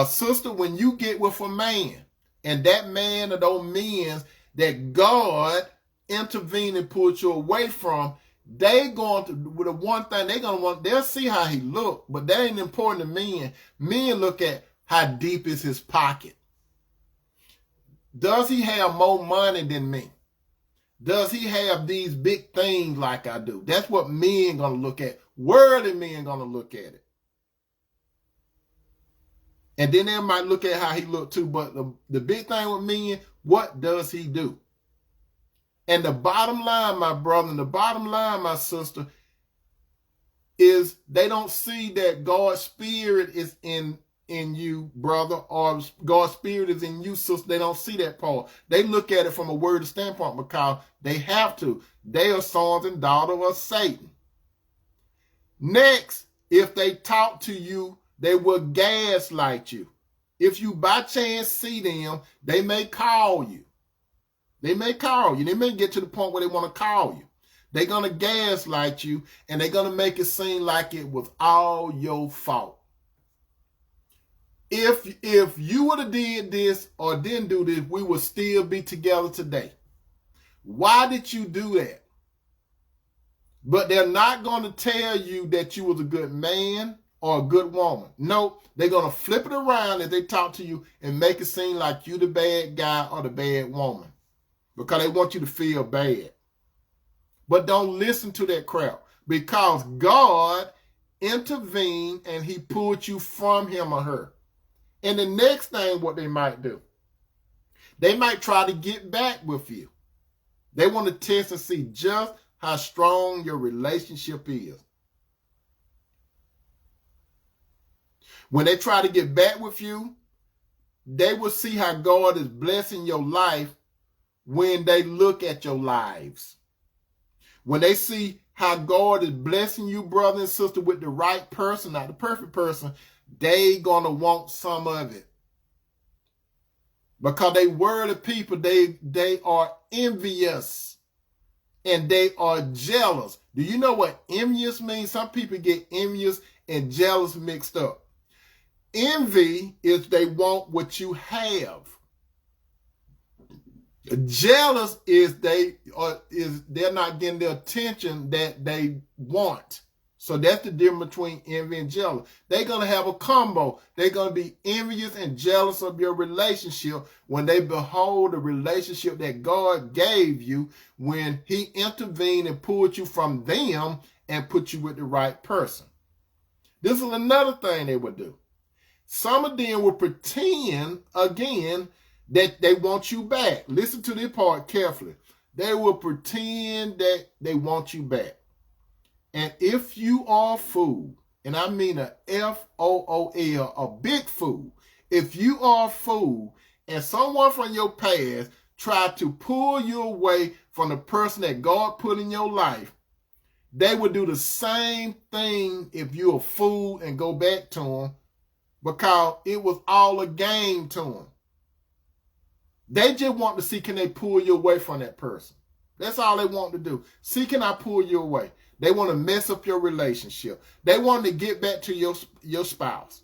Sister, when you get with a man, and that man or those men that God intervened and pulled you away from, they going to, with the one thing they're going to want, they'll see how he look, but that ain't important to men. Men look at how deep is his pocket. Does he have more money than me? Does he have these big things like I do? That's what men going to look at. Worldly men going to look at it. And then they might look at how he look too, but the big thing with men, what does he do? And the bottom line, my brother, and the bottom line, my sister, is they don't see that God's spirit is in you, brother, or God's spirit is in you, sister. They don't see that part. They look at it from a word standpoint because they have to. They are sons and daughters of Satan. Next, if they talk to you, they will gaslight you. If you by chance see them, they may call you. They may call you. They may get to the point where they want to call you. They're going to gaslight you, and they're going to make it seem like it was all your fault. If you would have did this or didn't do this, we would still be together today. Why did you do that? But they're not going to tell you that you was a good man or a good woman. No, they're going to flip it around as they talk to you and make it seem like you the bad guy or the bad woman because they want you to feel bad. But don't listen to that crap because God intervened and he pulled you from him or her. And the next thing what they might do, they might try to get back with you. They want to test and see just how strong your relationship is. When they try to get back with you, they will see how God is blessing your life when they look at your lives. When they see how God is blessing you, brother and sister, with the right person, not the perfect person, they gonna want some of it. Because they worldly people, they are envious and they are jealous. Do you know what envious means? Some people get envious and jealous mixed up. Envy is they want what you have. Jealous is they're not getting the attention that they want. So that's the difference between envy and jealous. They're going to have a combo. They're going to be envious and jealous of your relationship when they behold the relationship that God gave you when he intervened and pulled you from them and put you with the right person. This is another thing they would do. Some of them will pretend, again, that they want you back. Listen to this part carefully. They will pretend that they want you back. And if you are a fool, and I mean a F-O-O-L, a big fool, if you are a fool and someone from your past tried to pull you away from the person that God put in your life, they would do the same thing if you're a fool and go back to them because it was all a game to them. They just want to see, can they pull you away from that person? That's all they want to do. See, can I pull you away? They want to mess up your relationship. They want to get back to your spouse.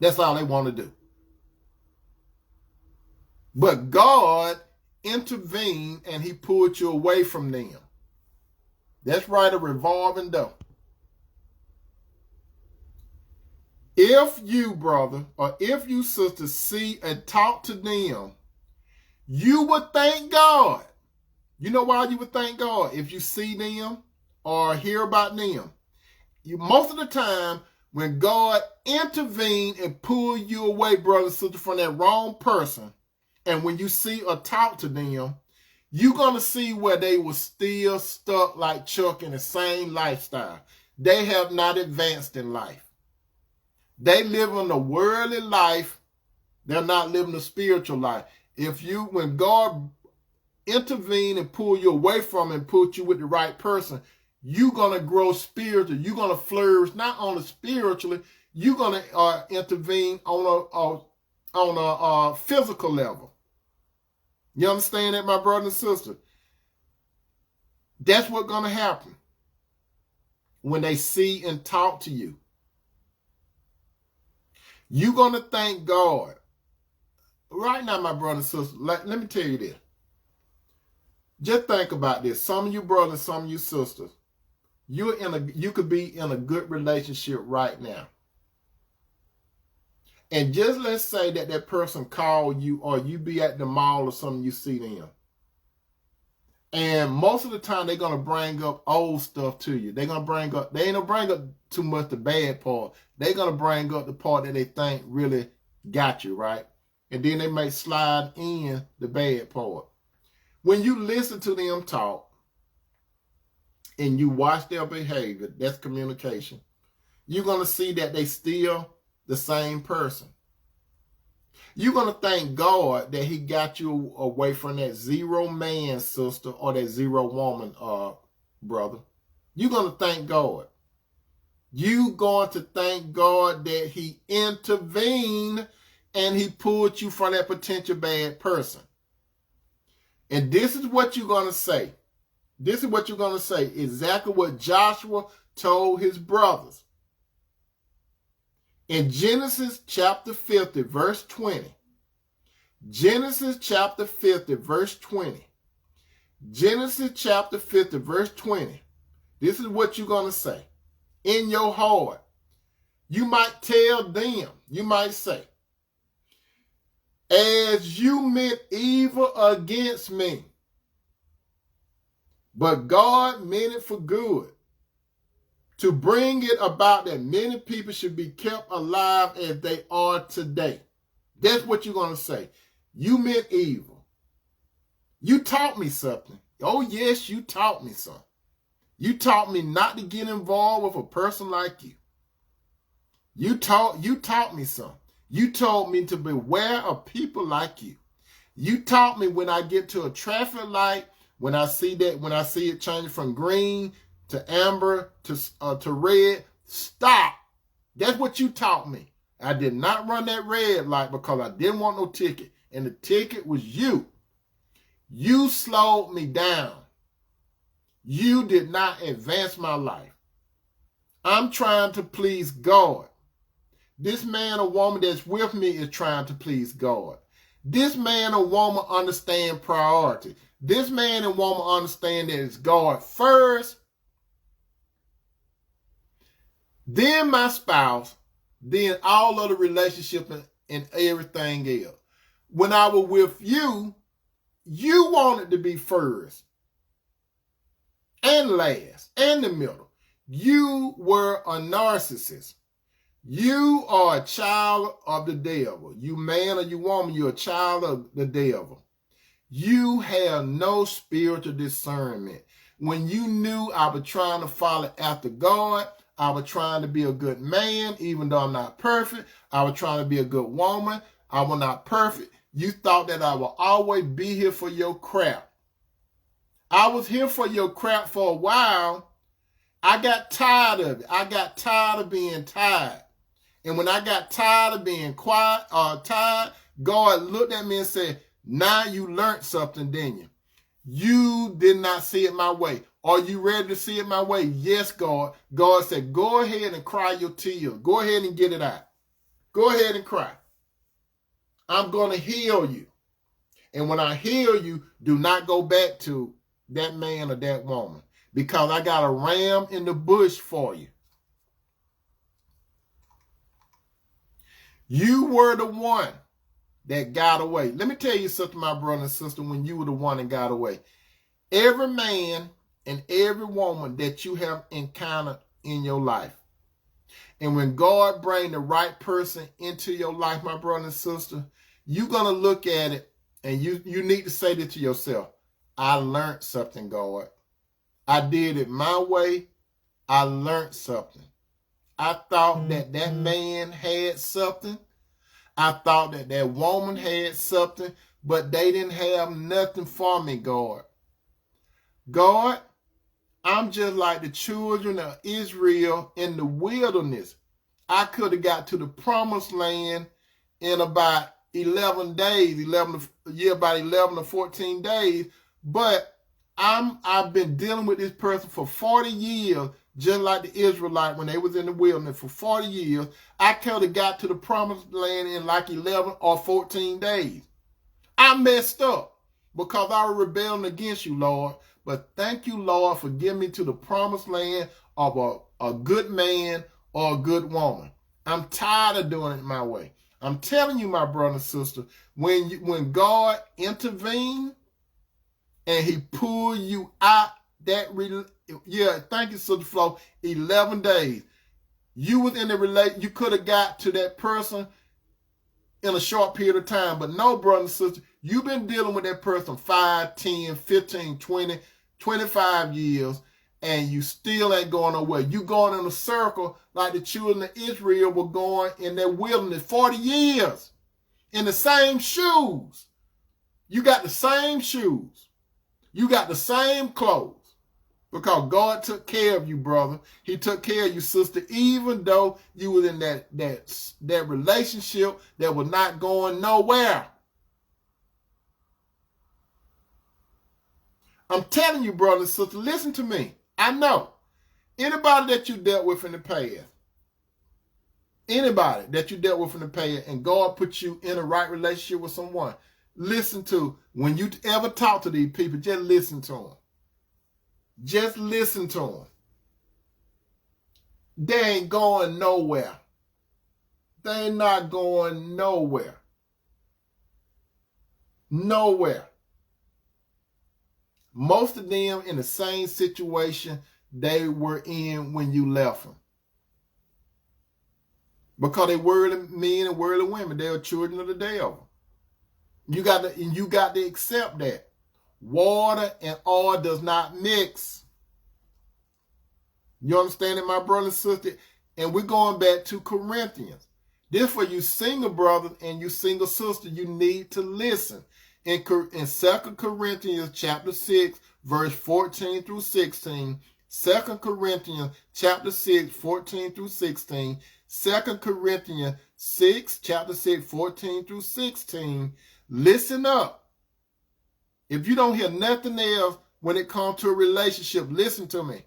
That's all they want to do. But God intervened and he pulled you away from them. That's right, a revolving door. If you, brother, or if you, sister, see and talk to them, you would thank God. You know why you would thank God? If you see them or hear about them. Most of the time, when God intervened and pulled you away, brother and sister, from that wrong person, and when you see or talk to them, you're going to see where they were still stuck like Chuck in the same lifestyle. They have not advanced in life. They live in a worldly life. They're not living a spiritual life. When God intervene and pull you away from and put you with the right person, you're going to grow spiritually. You're going to flourish, not only spiritually, you're going to intervene on a physical level. You understand that, my brother and sister? That's what's going to happen when they see and talk to you. You're going to thank God. Right now, my brother and sister, let me tell you this. Just think about this. Some of you brothers, some of you sisters, you could be in a good relationship right now. And just let's say that person called you, or you be at the mall or something, you see them. And most of the time they're going to bring up old stuff to you. They ain't going to bring up too much the bad part. They're going to bring up the part that they think really got you, right? And then they may slide in the bad part. When you listen to them talk and you watch their behavior, that's communication. You're going to see that they still the same person. You're going to thank God that he got you away from that zero man sister or that zero woman brother. You're going to thank God. You're going to thank God that he intervened and he pulled you from that potential bad person. And this is what you're going to say. This is what you're going to say. Exactly what Joshua told his brothers. In Genesis chapter 50, verse 20. Genesis chapter 50, verse 20. Genesis chapter 50, verse 20. This is what you're going to say. In your heart. You might tell them, you might say, as you meant evil against me, but God meant it for good, to bring it about that many people should be kept alive as they are today. That's what you're going to say. You meant evil. You taught me something. Oh, yes, you taught me something. You taught me not to get involved with a person like you. You taught me something. You told me to beware of people like you. You taught me when I get to a traffic light, when I see it change from green to amber to red, stop. That's what you taught me. I did not run that red light because I didn't want no ticket. And the ticket was you. You slowed me down. You did not advance my life. I'm trying to please God. This man or woman that's with me is trying to please God. This man or woman understand priority. This man and woman understand that it's God first, then my spouse, then all other relationships and everything else. When I was with you, you wanted to be first and last and the middle. You were a narcissist. You are a child of the devil. You man or you woman, you're a child of the devil. You have no spiritual discernment. When you knew I was trying to follow after God, I was trying to be a good man, even though I'm not perfect. I was trying to be a good woman. I was not perfect. You thought that I will always be here for your crap. I was here for your crap for a while. I got tired of it. I got tired of being tired. And when I got tired of being tired, God looked at me and said, now you learned something, didn't you? You did not see it my way. Are you ready to see it my way? Yes, God. God said, go ahead and cry your tears. Go ahead and get it out. Go ahead and cry. I'm going to heal you. And when I heal you, do not go back to that man or that woman, because I got a ram in the bush for you. You were the one that got away. Let me tell you something, my brother and sister, when you were the one that got away. Every man and every woman that you have encountered in your life, and when God brings the right person into your life, my brother and sister, you're going to look at it and you need to say this to yourself. I learned something, God. I did it my way. I learned something. I thought that that man had something. I thought that that woman had something, but they didn't have nothing for me, God. God, I'm just like the children of Israel in the wilderness. I could have got to the promised land in about 11 days, about 11 or 14 days, but I've been dealing with this person for 40 years, just like the Israelites when they was in the wilderness for 40 years. I could have got to the promised land in like 11 or 14 days. I messed up because I was rebelling against you, Lord. But thank you, Lord, for getting me to the promised land of a good man or a good woman. I'm tired of doing it my way. I'm telling you, my brother and sister, when God intervened and he pulled you out thank you, Sister Flo, 11 days. You was in the you could have got to that person in a short period of time, but no, brother and sister, you've been dealing with that person 5, 10, 15, 20, 25 years, and you still ain't going nowhere. You going in a circle like the children of Israel were going in their wilderness 40 years in the same shoes. You got the same shoes. You got the same clothes because God took care of you, brother. He took care of you, sister, even though you was in that relationship that was not going nowhere. I'm telling you, brother and sister, listen to me. I know. Anybody that you dealt with in the past, and God put you in a right relationship with someone, listen to, when you ever talk to these people, just listen to them. Just listen to them. They ain't going nowhere. They ain't not going nowhere. Nowhere. Most of them in the same situation they were in when you left them. Because they worldly men and worldly women. They are children of the devil. You got to accept that. Water and oil does not mix. You understand it, my brother and sister? And we're going back to Corinthians. This for you single brothers and you single sister, you need to listen. In 2 Corinthians chapter 6, verse 14 through 16, 2 Corinthians chapter 6, 14 through 16, 2 Corinthians 6, chapter 6, 14 through 16, listen up. If you don't hear nothing else when it comes to a relationship, listen to me.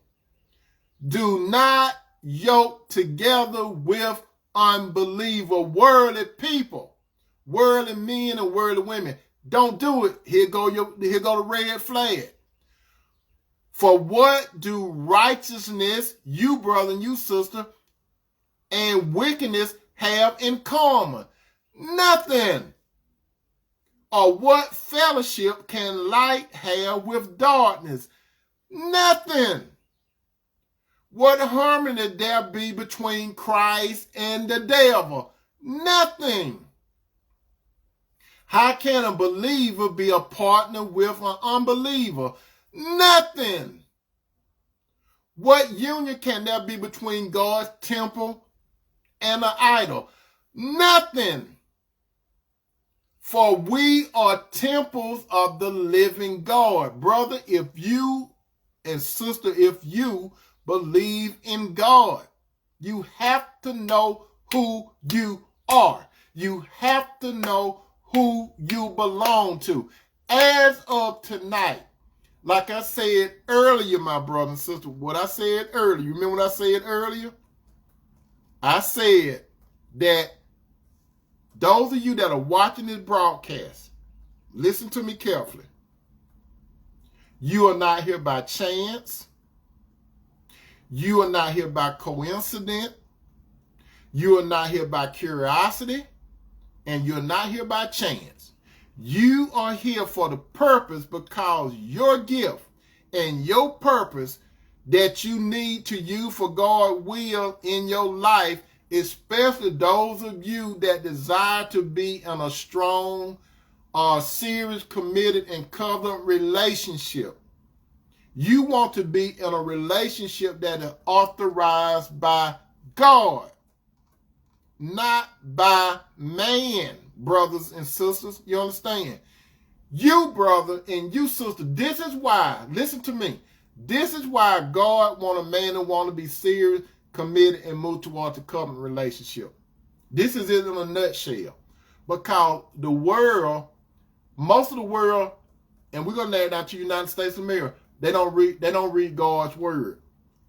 Do not yoke together with unbeliever, worldly people, worldly men and worldly women. Don't do it. Here go the red flag. For what do righteousness, you brother and you sister, and wickedness have in common? Nothing. Or what fellowship can light have with darkness? Nothing. What harmony there be between Christ and the devil? Nothing. How can a believer be a partner with an unbeliever? Nothing. What union can there be between God's temple and an idol? Nothing. For we are temples of the living God. Brother, if you and sister, if you believe in God, you have to know who you are. You have to know who you belong to. As of tonight, like I said earlier, my brother and sister, what I said earlier, you remember what I said earlier? I said that those of you that are watching this broadcast, listen to me carefully. You are not here by chance. You are not here by coincidence. You are not here by curiosity. And you're not here by chance. You are here for the purpose because your gift and your purpose that you need to use for God's will in your life, especially those of you that desire to be in a strong, serious, committed, and covenant relationship. You want to be in a relationship that is authorized by God, not by man, brothers and sisters. You understand? You, brother, and you, sister, this is why, listen to me, this is why God want a man and want to be serious, committed, and move towards a covenant relationship. This is it in a nutshell. Because the world, most of the world, and we're going to add out to the United States of America, they don't read God's word.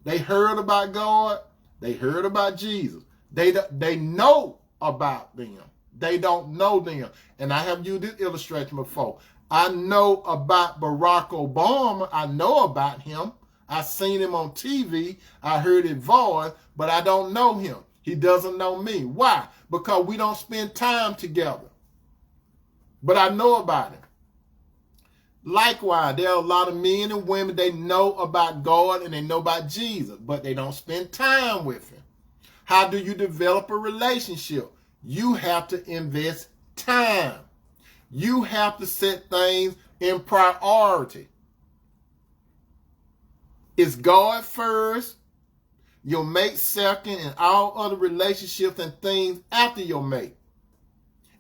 They heard about God. They heard about Jesus. They know about them. They don't know them. And I have used this illustration before. I know about Barack Obama. I know about him. I've seen him on TV. I heard his voice, but I don't know him. He doesn't know me. Why? Because we don't spend time together. But I know about him. Likewise, there are a lot of men and women, they know about God and they know about Jesus, but they don't spend time with him. How do you develop a relationship? You have to invest time. You have to set things in priority. It's God first, your mate second, and all other relationships and things after your mate.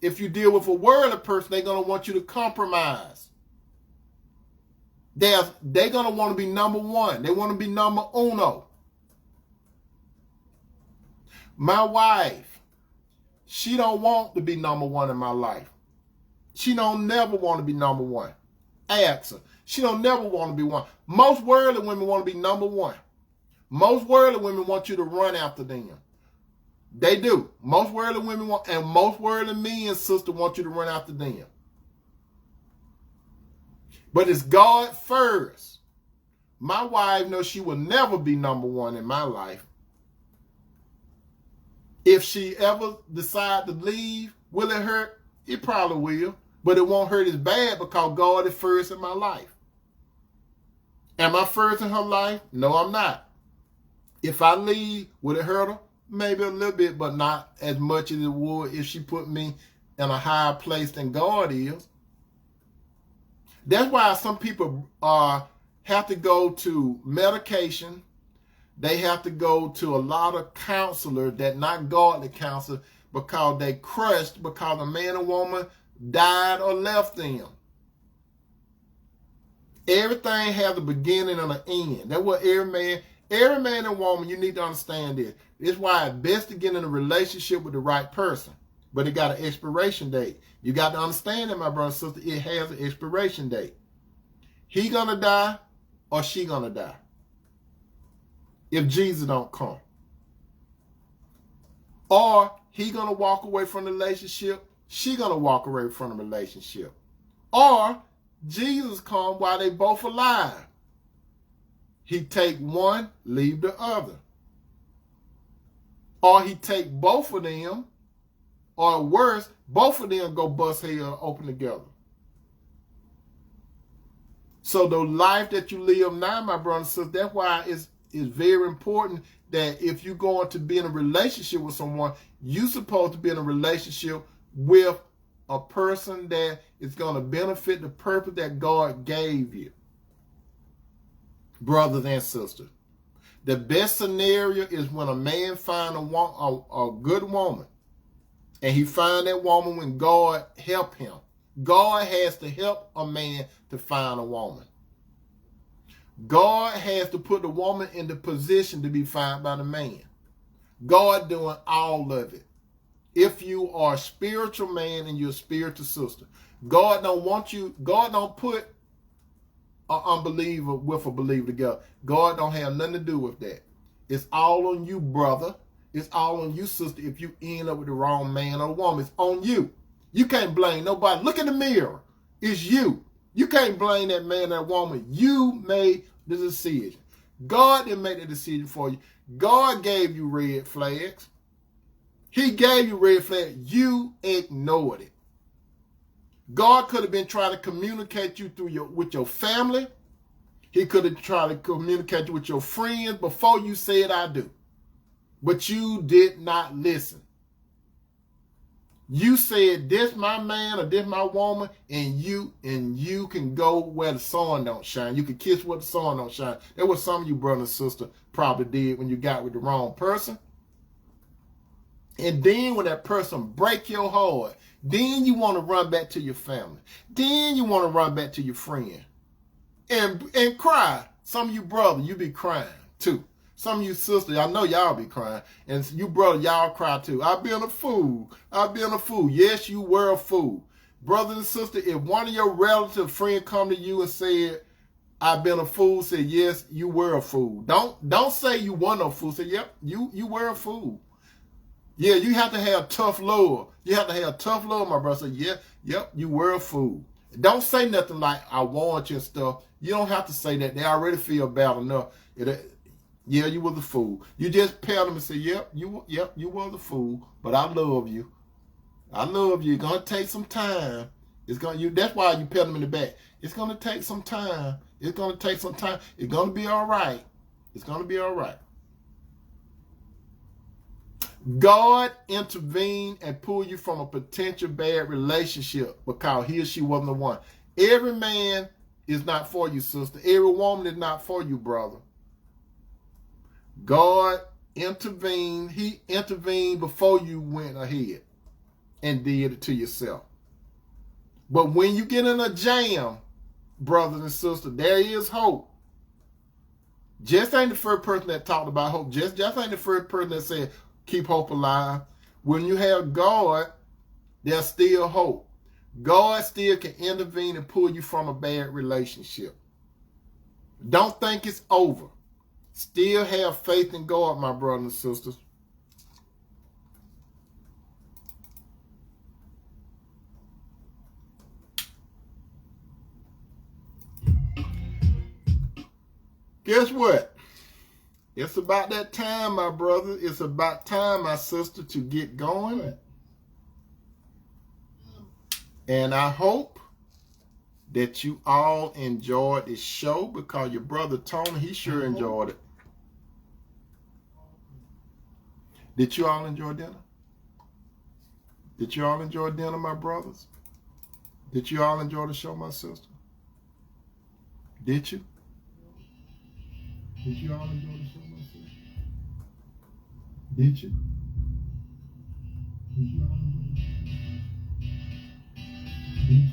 If you deal with a worldly person, they're going to want you to compromise. They're going to want to be number one. They want to be number uno. My wife, she don't want to be number one in my life. She don't never want to be number one. Ask her. She don't never want to be one. Most worldly women want to be number one. Most worldly women want you to run after them. They do. Most worldly women want, and most worldly men, sister, want you to run after them. But it's God first. My wife knows she will never be number one in my life. If she ever decide to leave, will it hurt? It probably will. But it won't hurt as bad because God is first in my life. Am I first in her life? No, I'm not. If I leave, will it hurt her? Maybe a little bit, but not as much as it would if she put me in a higher place than God is. That's why some people have to go to medication. They have to go to a lot of counselors that not godly counselors because they crushed because a man or woman died or left them. Everything has a beginning and an end. That's what every man and woman, you need to understand this. It's why it's best to get in a relationship with the right person. But it got an expiration date. You got to understand that, my brother and sister, it has an expiration date. He gonna die or she gonna die if Jesus don't come. Or he gonna walk away from the relationship, she gonna walk away from the relationship. Or Jesus come while they both alive. He take one, leave the other. Or he take both of them, or worse, both of them go bust hell open together. So the life that you live now, my brother and sister, that's why it's very important that if you're going to be in a relationship with someone, you're supposed to be in a relationship with a person that is going to benefit the purpose that God gave you. Brothers and sisters, the best scenario is when a man finds a good woman, and he finds that woman when God help him. God has to help a man to find a woman. God has to put the woman in the position to be found by the man. God doing all of it. If you are a spiritual man and you're a spiritual sister, God don't put an unbeliever with a believer together. God don't have nothing to do with that. It's all on you, brother. It's all on you, sister, if you end up with the wrong man or woman. It's on you. You can't blame nobody. Look in the mirror. It's you. You can't blame that man or that woman. You made the decision. God didn't make the decision for you. God gave you red flags. He gave you red flags. You ignored it. God could have been trying to communicate you with your family. He could have tried to communicate you with your friends before you said I do. But you did not listen. You said this my man or this my woman, and you can go where the sun don't shine. You can kiss where the sun don't shine. That's what some of you brothers and sisters probably did when you got with the wrong person. And then when that person break your heart, Then you want to run back to your family. Then you want to run back to your friend and cry. Some of you brothers, you be crying too. Some of you sisters, I know y'all be crying. And you brother, y'all cry too. I've been a fool. I've been a fool. Yes, you were a fool. Brothers and sisters, if one of your relative friends come to you and said, I've been a fool, say, yes, you were a fool. Don't say you weren't a fool. Say, yep, you were a fool. Yeah, you have to have tough love. You have to have tough love, my brother. Say, yeah, yep, you were a fool. Don't say nothing like, I want you and stuff. You don't have to say that. They already feel bad enough. Yeah, you was a fool. You just tell them and say, yep, you was a fool, but I love you. I love you. It's gonna take some time. That's why you pat them in the back. It's gonna take some time. It's gonna take some time. It's gonna be all right. It's gonna be all right. God intervened and pulled you from a potential bad relationship because he or she wasn't the one. Every man is not for you, sister. Every woman is not for you, brother. God intervened. He intervened before you went ahead and did it to yourself. But when you get in a jam, brothers and sisters, there is hope. Just ain't the first person that talked about hope. Just ain't the first person that said, keep hope alive. When you have God, there's still hope. God still can intervene and pull you from a bad relationship. Don't think it's over. Still have faith in God, my brothers and sisters. Guess what? It's about that time, my brother. It's about time, my sister, to get going. And I hope that you all enjoyed this show because your brother Tony, he sure enjoyed it. Did you all enjoy dinner? Did you all enjoy dinner, my brothers? Did you all enjoy the show, my sister? Did you? Did you all enjoy the show, my sister? Did you? Did you all enjoy the show? Did you?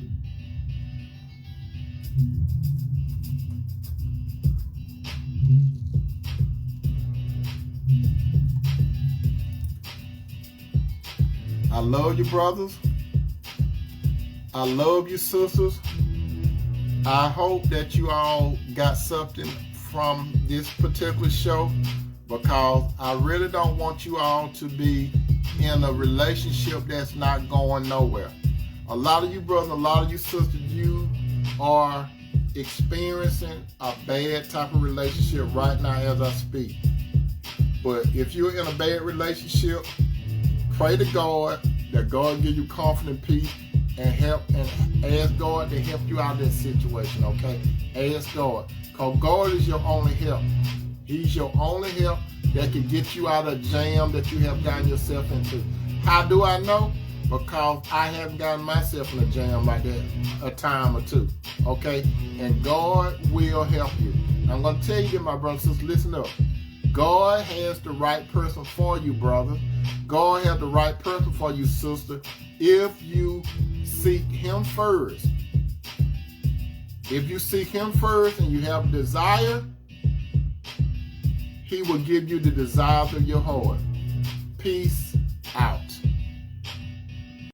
I love you, brothers. I love you, sisters. I hope that you all got something from this particular show because I really don't want you all to be in a relationship that's not going nowhere. A lot of you brothers, a lot of you sisters, you are experiencing a bad type of relationship right now as I speak. But if you're in a bad relationship, pray to God that God give you confident peace and help, and ask God to help you out of that situation, okay? Ask God, because God is your only help. He's your only help that can get you out of the jam that you have gotten yourself into. How do I know? Because I haven't gotten myself in a jam like that a time or two, okay? And God will help you. I'm going to tell you, my brothers and sisters, listen up. God has the right person for you, brother. God has the right person for you, sister, if you seek him first. If you seek him first and you have a desire, he will give you the desires of your heart. Peace out.